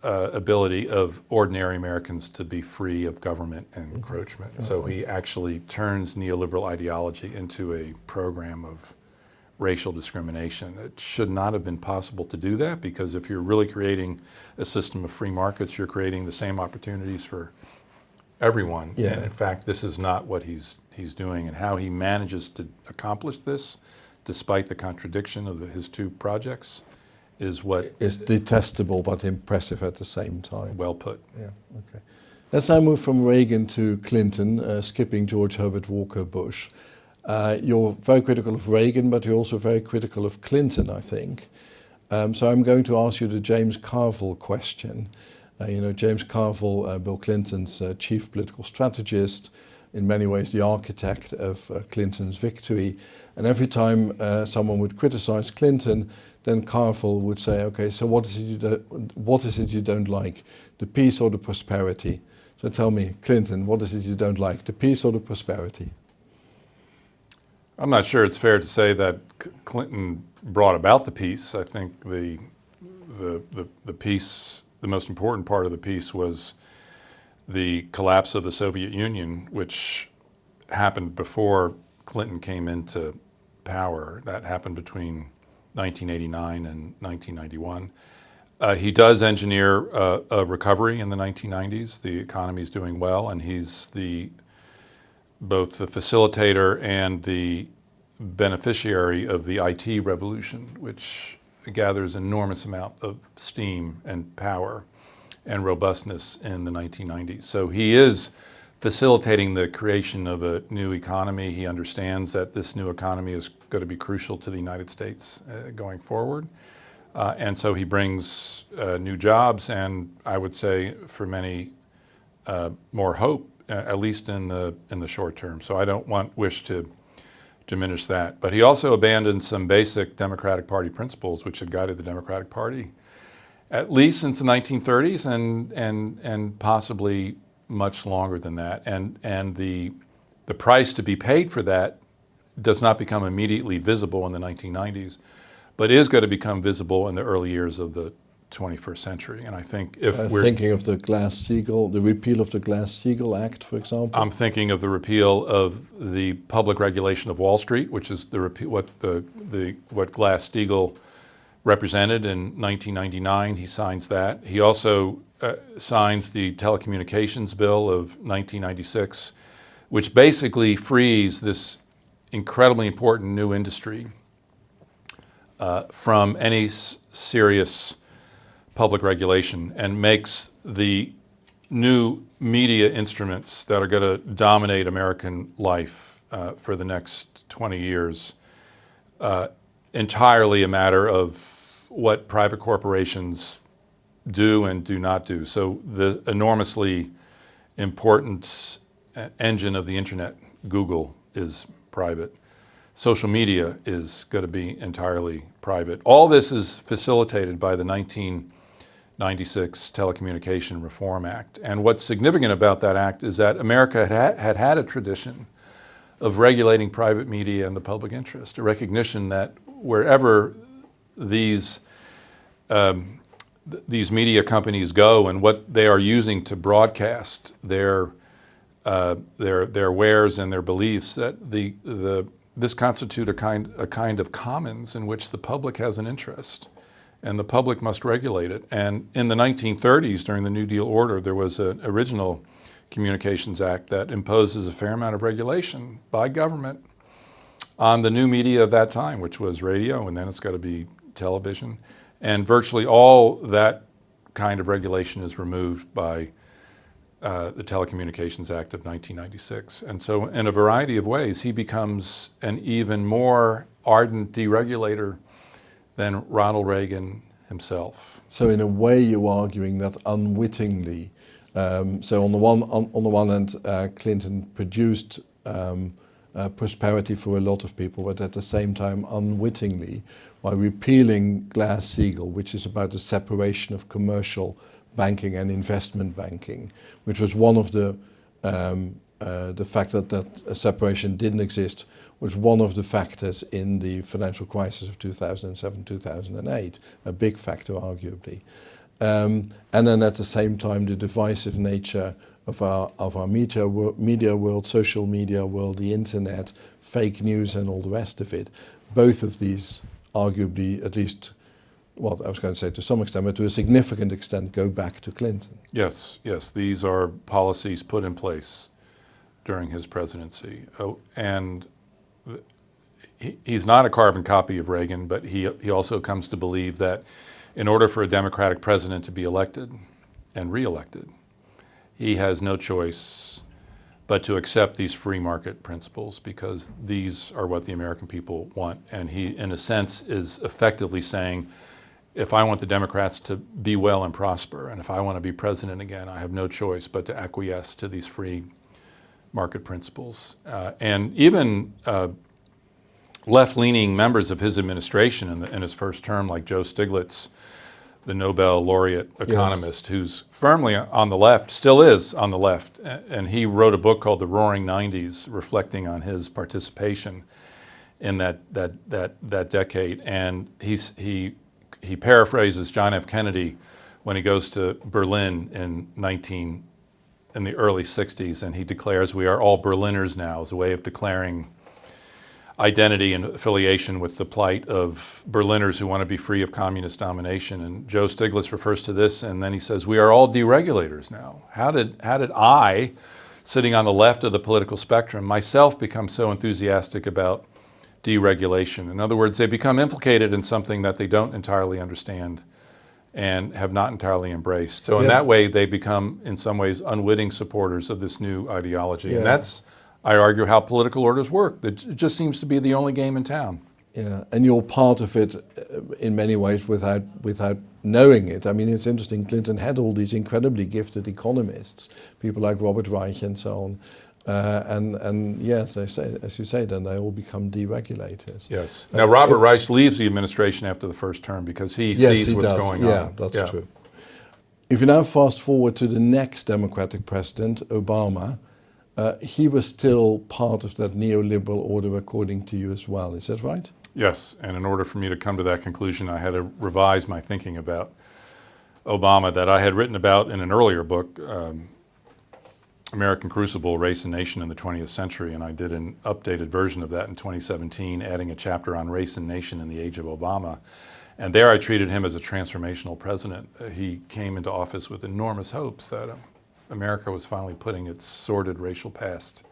ability of ordinary Americans to be free of government and encroachment. Mm-hmm. So he actually turns neoliberal ideology into a program of racial discrimination. It should not have been possible to do that, because if you're really creating a system of free markets, you're creating the same opportunities for everyone. Yeah. And in fact, this is not what he's doing, and how he manages to accomplish this, despite the contradiction of his two projects, is what is detestable but impressive at the same time. Well put. Yeah. Okay. Let's now move from Reagan to Clinton, skipping George Herbert Walker Bush. You're very critical of Reagan, but you're also very critical of Clinton, I think. So I'm going to ask you the James Carville question. James Carville, Bill Clinton's chief political strategist, in many ways the architect of Clinton's victory. And every time someone would criticize Clinton, then Carville would say, okay, so what is it you don't like, the peace or the prosperity? So tell me, Clinton, what is it you don't like, the peace or the prosperity? I'm not sure it's fair to say that Clinton brought about the peace. I think the peace, the most important part of the peace was the collapse of the Soviet Union, which happened before Clinton came into power. That happened between 1989 and 1991. He does engineer a recovery in the 1990s. The economy is doing well, and he's both the facilitator and the beneficiary of the IT revolution, which gathers enormous amount of steam and power and robustness in the 1990s. So he is facilitating the creation of a new economy. He understands that this new economy is going to be crucial to the United States going forward. And so he brings new jobs and, I would say, for many, more hope, at least in the short term. So I don't wish to diminish that. But he also abandoned some basic Democratic Party principles which had guided the Democratic Party at least since the 1930s and possibly much longer than that. And the price to be paid for that does not become immediately visible in the 1990s, but is going to become visible in the early years of the 21st century. And I think if we're thinking of the Glass-Steagall, the repeal of the Glass-Steagall Act, for example. I'm thinking of the repeal of the public regulation of Wall Street, which is what Glass-Steagall represented in 1999. He signs that. He also signs the Telecommunications Bill of 1996, which basically frees this incredibly important new industry from any serious public regulation and makes the new media instruments that are going to dominate American life for the next 20 years entirely a matter of what private corporations do and do not do. So the enormously important engine of the internet, Google, is private. Social media is going to be entirely private. All this is facilitated by the 1996 Telecommunication Reform Act. And what's significant about that act is that America had a tradition of regulating private media and the public interest, a recognition that wherever these media companies go and what they are using to broadcast their wares and their beliefs, that this constitute a kind of commons in which the public has an interest, and the public must regulate it. And in the 1930s, during the New Deal order, there was an original Communications Act that imposes a fair amount of regulation by government on the new media of that time, which was radio, and then it's got to be television. And virtually all that kind of regulation is removed by the Telecommunications Act of 1996. And so in a variety of ways, he becomes an even more ardent deregulator than Ronald Reagan himself. So in a way, you're arguing that unwittingly, so on the one hand, Clinton produced prosperity for a lot of people, but at the same time, unwittingly, by repealing Glass-Steagall, which is about the separation of commercial banking and investment banking, which was one of the fact that a separation didn't exist, was one of the factors in the financial crisis of 2007-2008, a big factor arguably. And then at the same time, the divisive nature of our media world, social media world, the internet, fake news and all the rest of it. Both of these arguably, at least, well, I was going to say to some extent, but to a significant extent, go back to Clinton. Yes, these are policies put in place during his presidency. And he's not a carbon copy of Reagan, but he also comes to believe that in order for a Democratic president to be elected and re-elected, he has no choice but to accept these free market principles, because these are what the American people want. And he, in a sense, is effectively saying, if I want the Democrats to be well and prosper, and if I want to be president again, I have no choice but to acquiesce to these free market principles. And even left-leaning members of his administration in his first term, like Joe Stiglitz, the Nobel laureate economist, yes, who's firmly on the left, still is on the left, and he wrote a book called The Roaring '90s, reflecting on his participation in that decade. And he paraphrases John F. Kennedy when he goes to Berlin in the early '60s, and he declares, "We are all Berliners now," as a way of declaring, identity and affiliation with the plight of Berliners who want to be free of communist domination. And Joe Stiglitz refers to this, and then he says, we are all deregulators now. How did I, sitting on the left of the political spectrum, myself become so enthusiastic about deregulation? In other words, they become implicated in something that they don't entirely understand and have not entirely embraced. So in that way, they become, in some ways, unwitting supporters of this new ideology. And that's, I argue, how political orders work. It just seems to be the only game in town. Yeah, and you're part of it in many ways without knowing it. I mean, it's interesting, Clinton had all these incredibly gifted economists, people like Robert Reich and so on. And yes, they say, as you say, then they all become deregulators. Yes. Now, Robert Reich leaves the administration after the first term because he sees what's going on. Yeah, that's true. If you now fast forward to the next Democratic president, Obama, he was still part of that neoliberal order according to you as well. Is that right? Yes, and in order for me to come to that conclusion, I had to revise my thinking about Obama that I had written about in an earlier book, American Crucible, Race and Nation in the 20th Century, and I did an updated version of that in 2017, adding a chapter on race and nation in the age of Obama. And there I treated him as a transformational president. He came into office with enormous hopes that America was finally putting its sordid racial past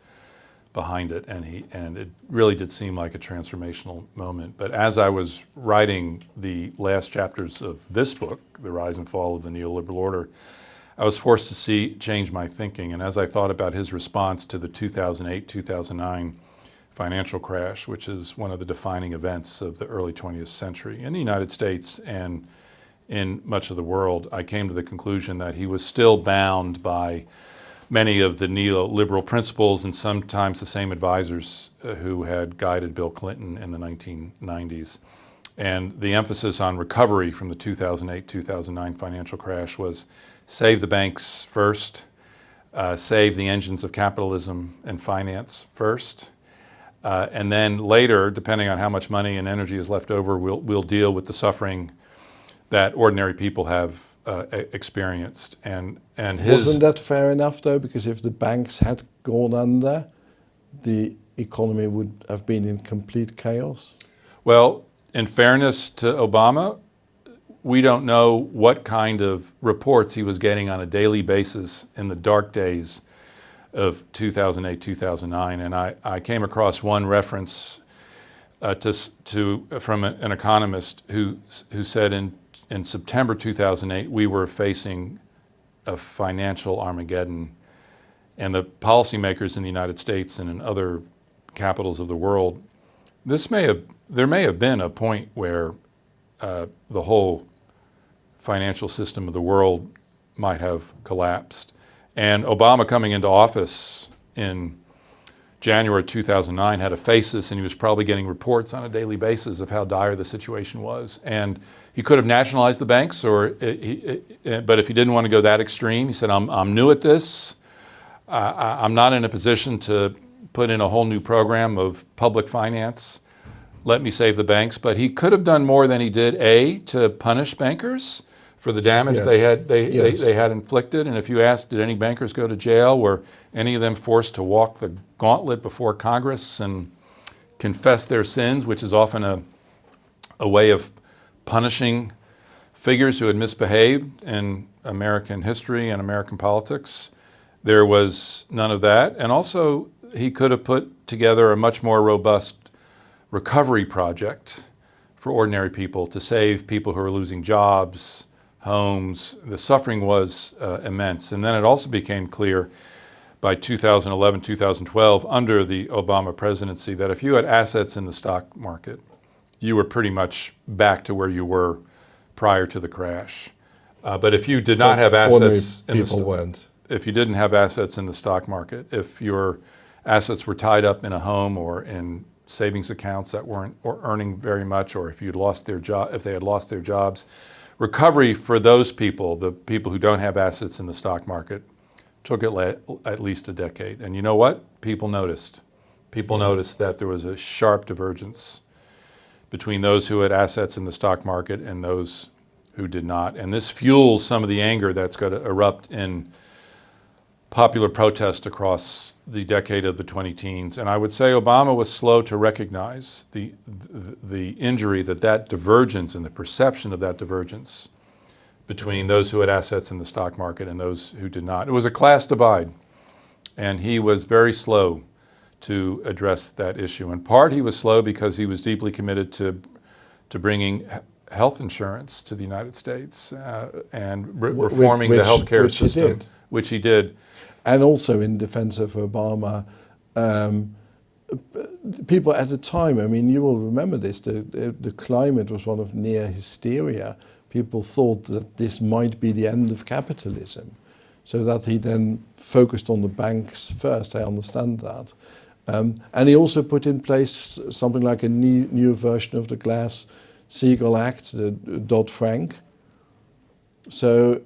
behind it, and it really did seem like a transformational moment. But as I was writing the last chapters of this book, The Rise and Fall of the Neoliberal Order, I was forced to change my thinking. And as I thought about his response to the 2008-2009 financial crash, which is one of the defining events of the early 20th century in the United States and in much of the world, I came to the conclusion that he was still bound by many of the neoliberal principles and sometimes the same advisors who had guided Bill Clinton in the 1990s. And the emphasis on recovery from the 2008-2009 financial crash was save the banks first, save the engines of capitalism and finance first, and then later, depending on how much money and energy is left over, we'll deal with the suffering that ordinary people have experienced. And wasn't that fair enough though? Because if the banks had gone under, the economy would have been in complete chaos. Well, in fairness to Obama, we don't know what kind of reports he was getting on a daily basis in the dark days of 2008-2009. And I came across one reference from an economist who said in September 2008, we were facing a financial Armageddon, and the policymakers in the United States and in other capitals of the world, there may have been a point where the whole financial system of the world might have collapsed. And Obama coming into office in January 2009 had to face this, and he was probably getting reports on a daily basis of how dire the situation was. And he could have nationalized the banks, but if he didn't want to go that extreme, he said, I'm new at this. I'm not in a position to put in a whole new program of public finance. Let me save the banks. But he could have done more than he did, A, to punish bankers for the damage they had inflicted. And if you ask, did any bankers go to jail? Were any of them forced to walk the gauntlet before Congress and confess their sins, which is often a way of punishing figures who had misbehaved in American history and American politics? There was none of that. And also, he could have put together a much more robust recovery project for ordinary people to save people who are losing jobs, homes. The suffering was immense. And then it also became clear by 2011, 2012, under the Obama presidency, that if you had assets in the stock market, you were pretty much back to where you were prior to the crash. But if you did not have assets if you didn't have assets in the stock market, if your assets were tied up in a home or in savings accounts that weren't earning very much, or if they had lost their jobs, recovery for those people, the people who don't have assets in the stock market, took at least a decade. And you know what? People noticed. People noticed that there was a sharp divergence between those who had assets in the stock market and those who did not. And this fuels some of the anger that's going to erupt in popular protest across the decade of the 20-teens. And I would say Obama was slow to recognize the injury that divergence and the perception of that divergence between those who had assets in the stock market and those who did not. It was a class divide, and he was very slow to address that issue. In part, he was slow because he was deeply committed to bringing health insurance to the United States and reforming the healthcare system, which he did. And also in defense of Obama, people at the time, I mean, you will remember this, the climate was one of near hysteria. People thought that this might be the end of capitalism. So that he then focused on the banks first, I understand that. And he also put in place something like a new version of the Glass-Steagall Act, the Dodd-Frank. So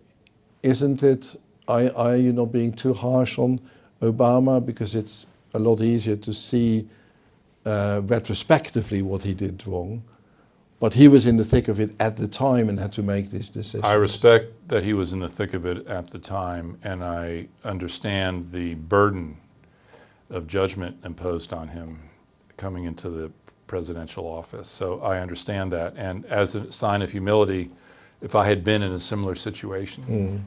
isn't it, are you not being too harsh on Obama, because it's a lot easier to see retrospectively what he did wrong, but he was in the thick of it at the time and had to make this decision. I respect that he was in the thick of it at the time, and I understand the burden of judgment imposed on him coming into the presidential office. So I understand that, and as a sign of humility, if I had been in a similar situation,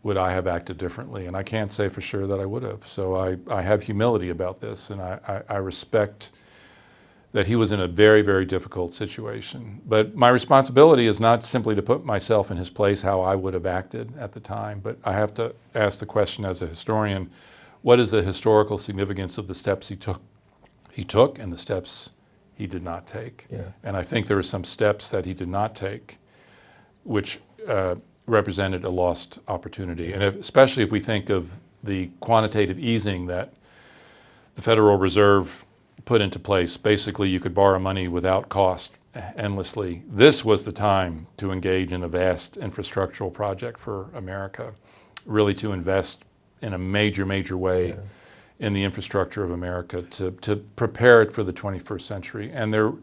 would I have acted differently? And I can't say for sure that I would have. So I have humility about this, and I respect that he was in a very, very difficult situation. But my responsibility is not simply to put myself in his place how I would have acted at the time, but I have to ask the question as a historian, what is the historical significance of the steps he took and the steps he did not take? Yeah. And I think there are some steps that he did not take which represented a lost opportunity. And especially if we think of the quantitative easing that the Federal Reserve put into place. Basically, you could borrow money without cost endlessly. This was the time to engage in a vast infrastructural project for America, really to invest in a major, major way in the infrastructure of America to prepare it for the 21st century. And there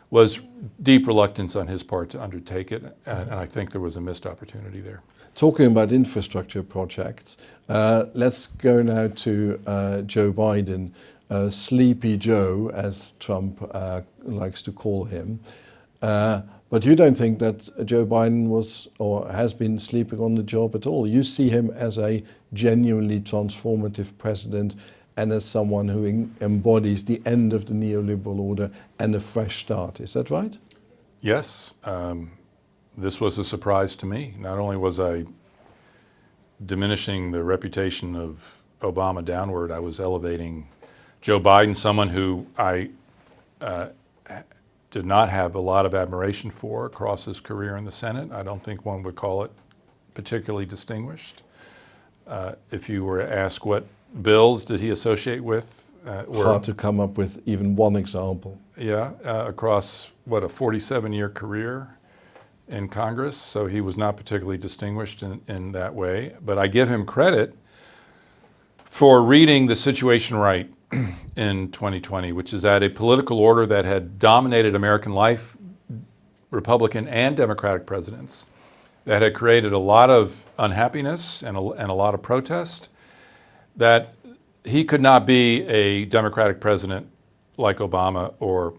was deep reluctance on his part to undertake it, and I think there was a missed opportunity there. Talking about infrastructure projects, let's go now to Joe Biden, Sleepy Joe, as Trump likes to call him. But you don't think that Joe Biden was or has been sleeping on the job at all. You see him as a genuinely transformative president and as someone who embodies the end of the neoliberal order and a fresh start. Is that right? Yes. This was a surprise to me. Not only was I diminishing the reputation of Obama downward, I was elevating Joe Biden, someone who I did not have a lot of admiration for across his career in the Senate. I don't think one would call it particularly distinguished. If you were to ask what bills did he associate with? Hard to come up with even one example. Yeah, across, what, a 47-year career in Congress, so he was not particularly distinguished in that way. But I give him credit for reading the situation right in 2020, which is that a political order that had dominated American life, Republican and Democratic presidents, that had created a lot of unhappiness and a lot of protest, that he could not be a Democratic president like Obama or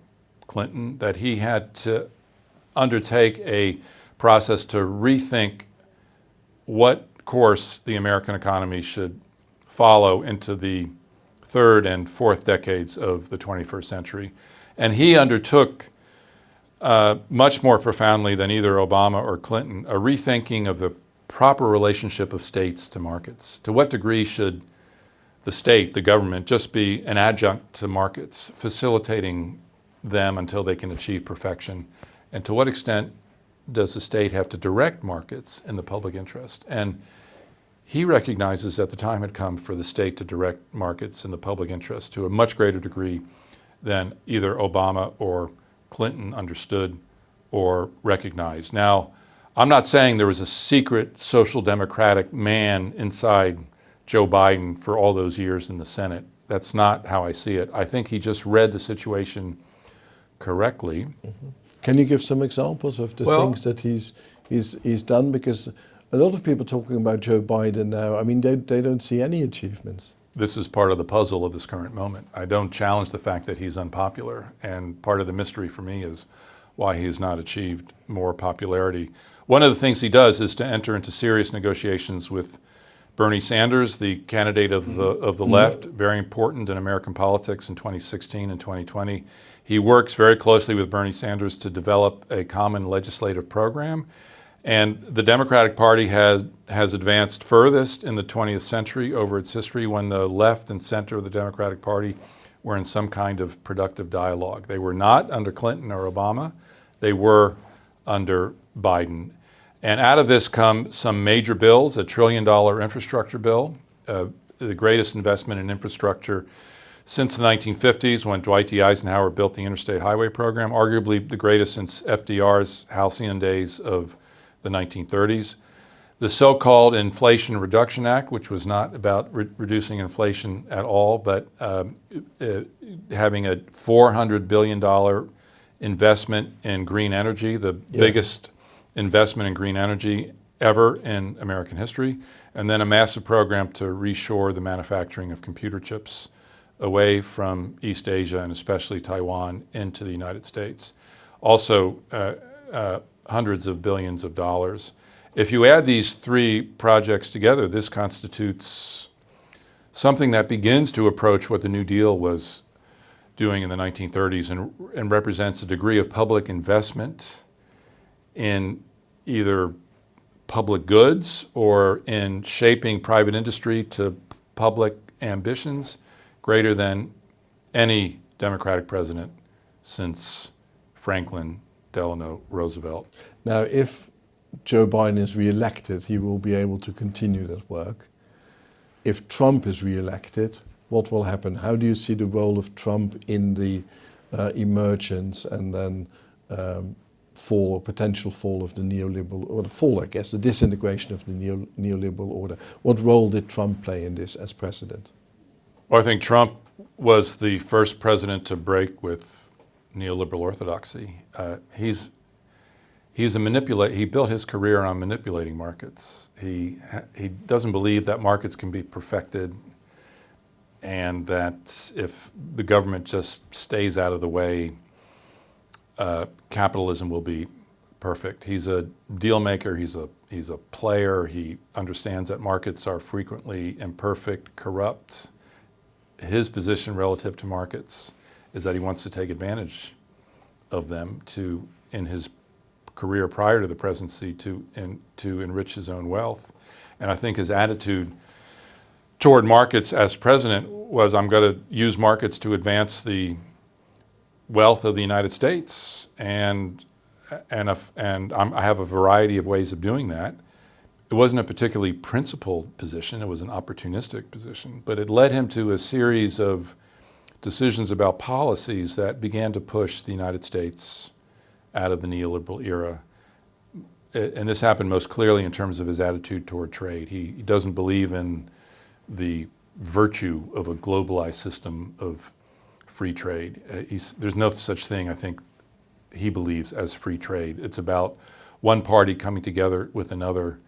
Clinton, that he had to undertake a process to rethink what course the American economy should follow into the third and fourth decades of the 21st century. And he undertook much more profoundly than either Obama or Clinton, a rethinking of the proper relationship of states to markets. To what degree should the state, the government, just be an adjunct to markets, facilitating them until they can achieve perfection? And to what extent does the state have to direct markets in the public interest? And he recognizes that the time had come for the state to direct markets in the public interest to a much greater degree than either Obama or Clinton understood or recognized. Now, I'm not saying there was a secret social democratic man inside Joe Biden for all those years in the Senate. That's not how I see it. I think he just read the situation correctly. Mm-hmm. Can you give some examples of the things that he's done? Because a lot of people talking about Joe Biden now, I mean, they don't see any achievements. This is part of the puzzle of this current moment. I don't challenge the fact that he's unpopular, and part of the mystery for me is why he has not achieved more popularity. One of the things he does is to enter into serious negotiations with Bernie Sanders, the candidate of the left, very important in American politics in 2016 and 2020. He works very closely with Bernie Sanders to develop a common legislative program. And the Democratic Party has advanced furthest in the 20th century over its history when the left and center of the Democratic Party were in some kind of productive dialogue. They were not under Clinton or Obama. They were under Biden. And out of this come some major bills, $1 trillion infrastructure bill, the greatest investment in infrastructure since the 1950s when Dwight D. Eisenhower built the Interstate Highway Program, arguably the greatest since FDR's halcyon days of the 1930s. The so-called Inflation Reduction Act, which was not about reducing inflation at all, but having a $400 billion investment in green energy, the biggest investment in green energy ever in American history, and then a massive program to reshore the manufacturing of computer chips away from East Asia and especially Taiwan into the United States. Also, hundreds of billions of dollars. If you add these three projects together, this constitutes something that begins to approach what the New Deal was doing in the 1930s and represents a degree of public investment in either public goods or in shaping private industry to public ambitions greater than any Democratic president since Franklin Delano Roosevelt. Now, if Joe Biden is re-elected, he will be able to continue that work. If Trump is re-elected, what will happen? How do you see the role of Trump in the emergence and then fall or potential fall of the neoliberal, or the fall, I guess, the disintegration of the neoliberal order? What role did Trump play in this as president? Well, I think Trump was the first president to break with neoliberal orthodoxy. He's a manipulator. He built his career on manipulating markets. He doesn't believe that markets can be perfected and that if the government just stays out of the way, capitalism will be perfect. He's a deal maker. He's a player. He understands that markets are frequently imperfect, corrupt. His position relative to markets is that he wants to take advantage of them in his career prior to the presidency, to enrich his own wealth. And I think his attitude toward markets as president was, I'm going to use markets to advance the wealth of the United States, and I have a variety of ways of doing that. It wasn't a particularly principled position, it was an opportunistic position, but it led him to a series of decisions about policies that began to push the United States out of the neoliberal era. And this happened most clearly in terms of his attitude toward trade. He doesn't believe in the virtue of a globalized system of free trade. There's no such thing, I think, he believes, as free trade. It's about one party coming together with another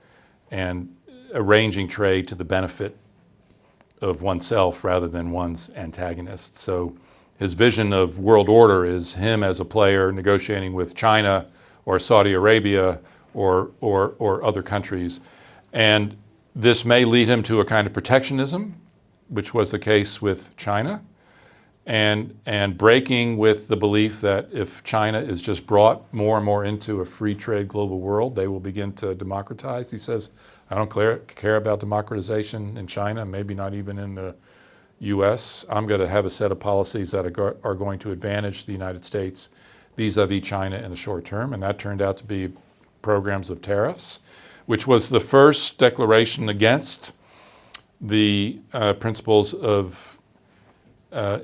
and arranging trade to the benefit of oneself rather than one's antagonist. So his vision of world order is him as a player negotiating with China or Saudi Arabia or other countries. And this may lead him to a kind of protectionism, which was the case with China, and breaking with the belief that if China is just brought more and more into a free trade global world, they will begin to democratize. He says, I don't care about democratization in China, maybe not even in the US. I'm going to have a set of policies that are going to advantage the United States vis-a-vis China in the short term. And that turned out to be programs of tariffs, which was the first declaration against the principles of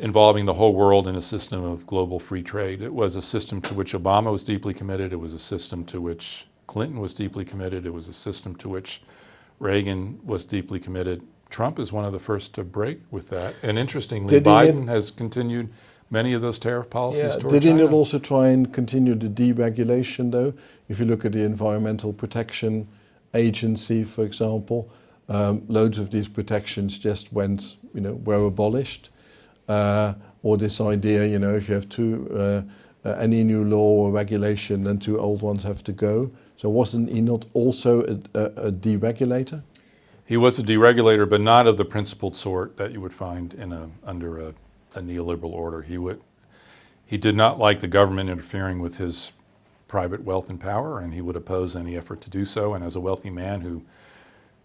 involving the whole world in a system of global free trade. It was a system to which Obama was deeply committed. It was a system to which Clinton was deeply committed. It was a system to which Reagan was deeply committed. Trump is one of the first to break with that. And interestingly, Biden has continued many of those tariff policies toward China. Did he not also try and continue the deregulation, though? If you look at the environmental protection agency, for example. Loads of these protections just were abolished. Or this idea, if you have any new law or regulation, then 2 old ones have to go. So wasn't he not also a deregulator? He was a deregulator, but not of the principled sort that you would find under a neoliberal order. He did not like the government interfering with his private wealth and power, and he would oppose any effort to do so. And as a wealthy man who,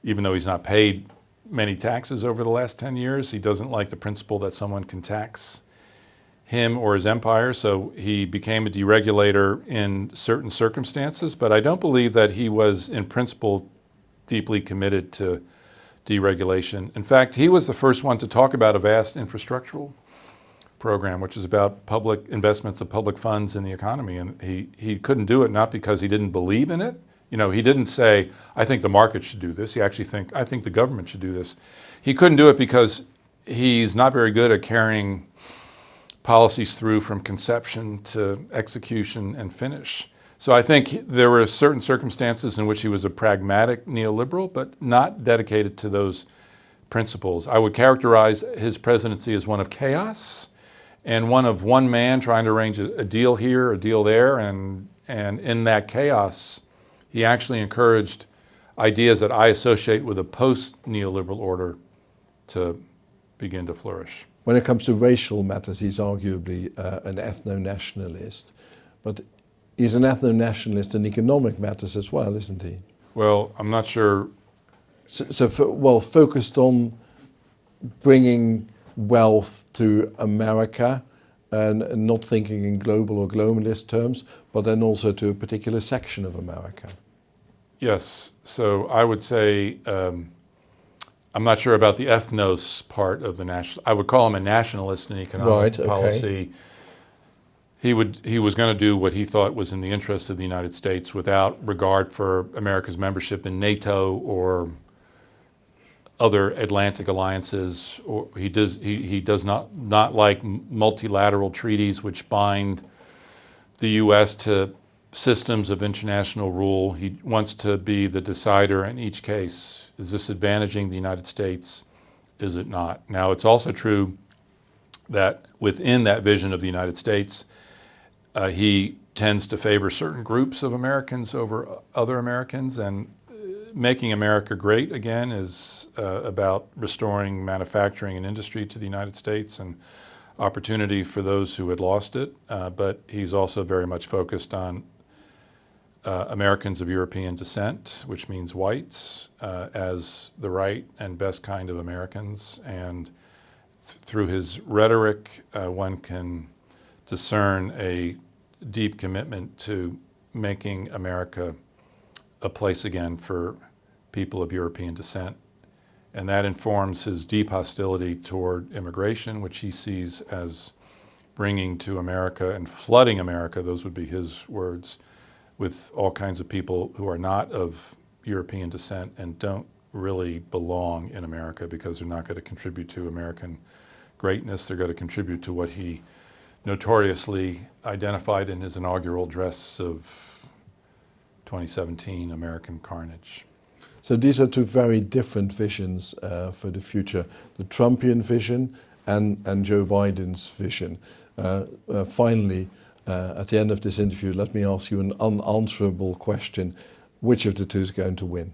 even though he's not paid many taxes over the last 10 years, he doesn't like the principle that someone can tax him or his empire. So he became a deregulator in certain circumstances, but I don't believe that he was in principle deeply committed to deregulation. In fact, he was the first one to talk about a vast infrastructural program, which is about public investments of public funds in the economy. And he couldn't do it, not because he didn't believe in it. He didn't say, I think the market should do this. He actually I think the government should do this. He couldn't do it because he's not very good at carrying policies through from conception to execution and finish. So I think there were certain circumstances in which he was a pragmatic neoliberal, but not dedicated to those principles. I would characterize his presidency as one of chaos and one of one man trying to arrange a deal here, a deal there, and in that chaos, he actually encouraged ideas that I associate with a post-neoliberal order to begin to flourish. When it comes to racial matters, he's arguably an ethno-nationalist, but he's an ethno-nationalist in economic matters as well, isn't he? Well, I'm not sure. Focused on bringing wealth to America and not thinking in global or globalist terms, but then also to a particular section of America. Yes, so I would say I'm not sure about the ethnos part of the national. I would call him a nationalist in economic policy. He was going to do what he thought was in the interest of the United States without regard for America's membership in NATO or other Atlantic alliances. Or he does not like multilateral treaties which bind the U.S. to systems of international rule. He wants to be the decider in each case. Is this advantaging the United States? Is it not? Now, it's also true that within that vision of the United States, he tends to favor certain groups of Americans over other Americans, and making America great again is about restoring manufacturing and industry to the United States and opportunity for those who had lost it. But he's also very much focused on Americans of European descent, which means whites, as the right and best kind of Americans. And through his rhetoric, one can discern a deep commitment to making America a place again for people of European descent. And that informs his deep hostility toward immigration, which he sees as bringing to America and flooding America, those would be his words, with all kinds of people who are not of European descent and don't really belong in America because they're not going to contribute to American greatness. They're going to contribute to what he notoriously identified in his inaugural address of 2017, American Carnage. So these are two very different visions for the future, the Trumpian vision and Joe Biden's vision. Finally, at the end of this interview, let me ask you an unanswerable question. Which of the two is going to win?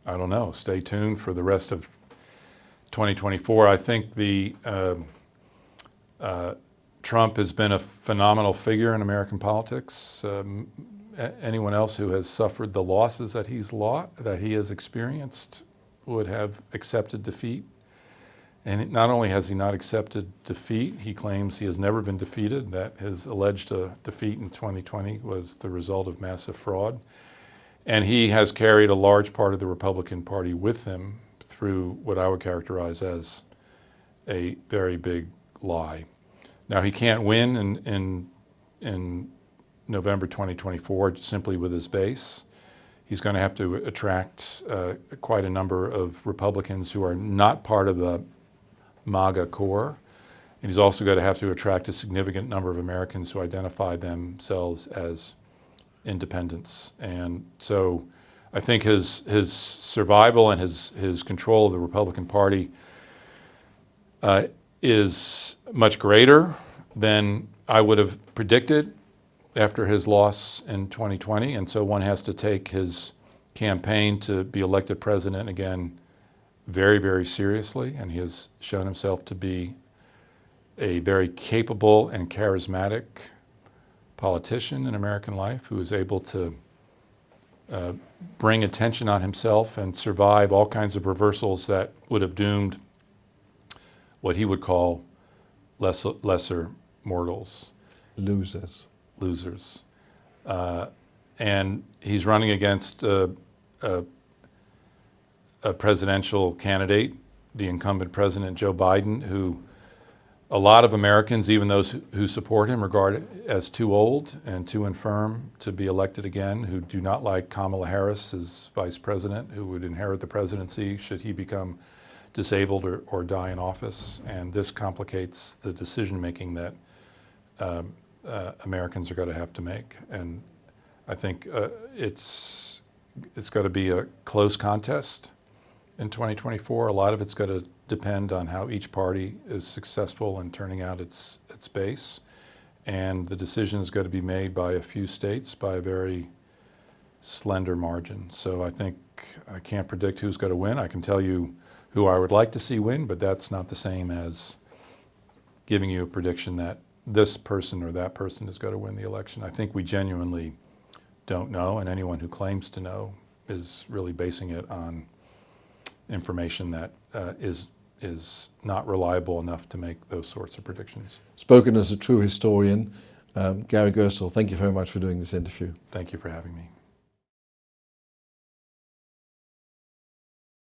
I don't know. Stay tuned for the rest of 2024. I think Trump has been a phenomenal figure in American politics. Anyone else who has suffered the losses that he has experienced would have accepted defeat. And not only has he not accepted defeat, he claims he has never been defeated, that his alleged defeat in 2020 was the result of massive fraud. And he has carried a large part of the Republican Party with him through what I would characterize as a very big lie. Now, he can't win in November 2024 simply with his base. He's going to have to attract quite a number of Republicans who are not part of the MAGA core. And he's also going to have to attract a significant number of Americans who identify themselves as independence. And so I think his survival and his control of the Republican Party is much greater than I would have predicted after his loss in 2020. And so one has to take his campaign to be elected president again very, very seriously. And he has shown himself to be a very capable and charismatic politician in American life who is able to bring attention on himself and survive all kinds of reversals that would have doomed what he would call lesser mortals. Losers. And he's running against a presidential candidate, the incumbent president, Joe Biden, who a lot of Americans, even those who support him, regard as too old and too infirm to be elected again, who do not like Kamala Harris as vice president, who would inherit the presidency should he become disabled or die in office. And this complicates the decision-making that Americans are going to have to make. And I think it's got to be a close contest in 2024. A lot of it's going to depend on how each party is successful in turning out its base. And the decision is going to be made by a few states by a very slender margin. So I think I can't predict who's going to win. I can tell you who I would like to see win, but that's not the same as giving you a prediction that this person or that person is going to win the election. I think we genuinely don't know, and anyone who claims to know is really basing it on information that is not reliable enough to make those sorts of predictions. Spoken as a true historian, Gary Gerstle, thank you very much for doing this interview. Thank you for having me.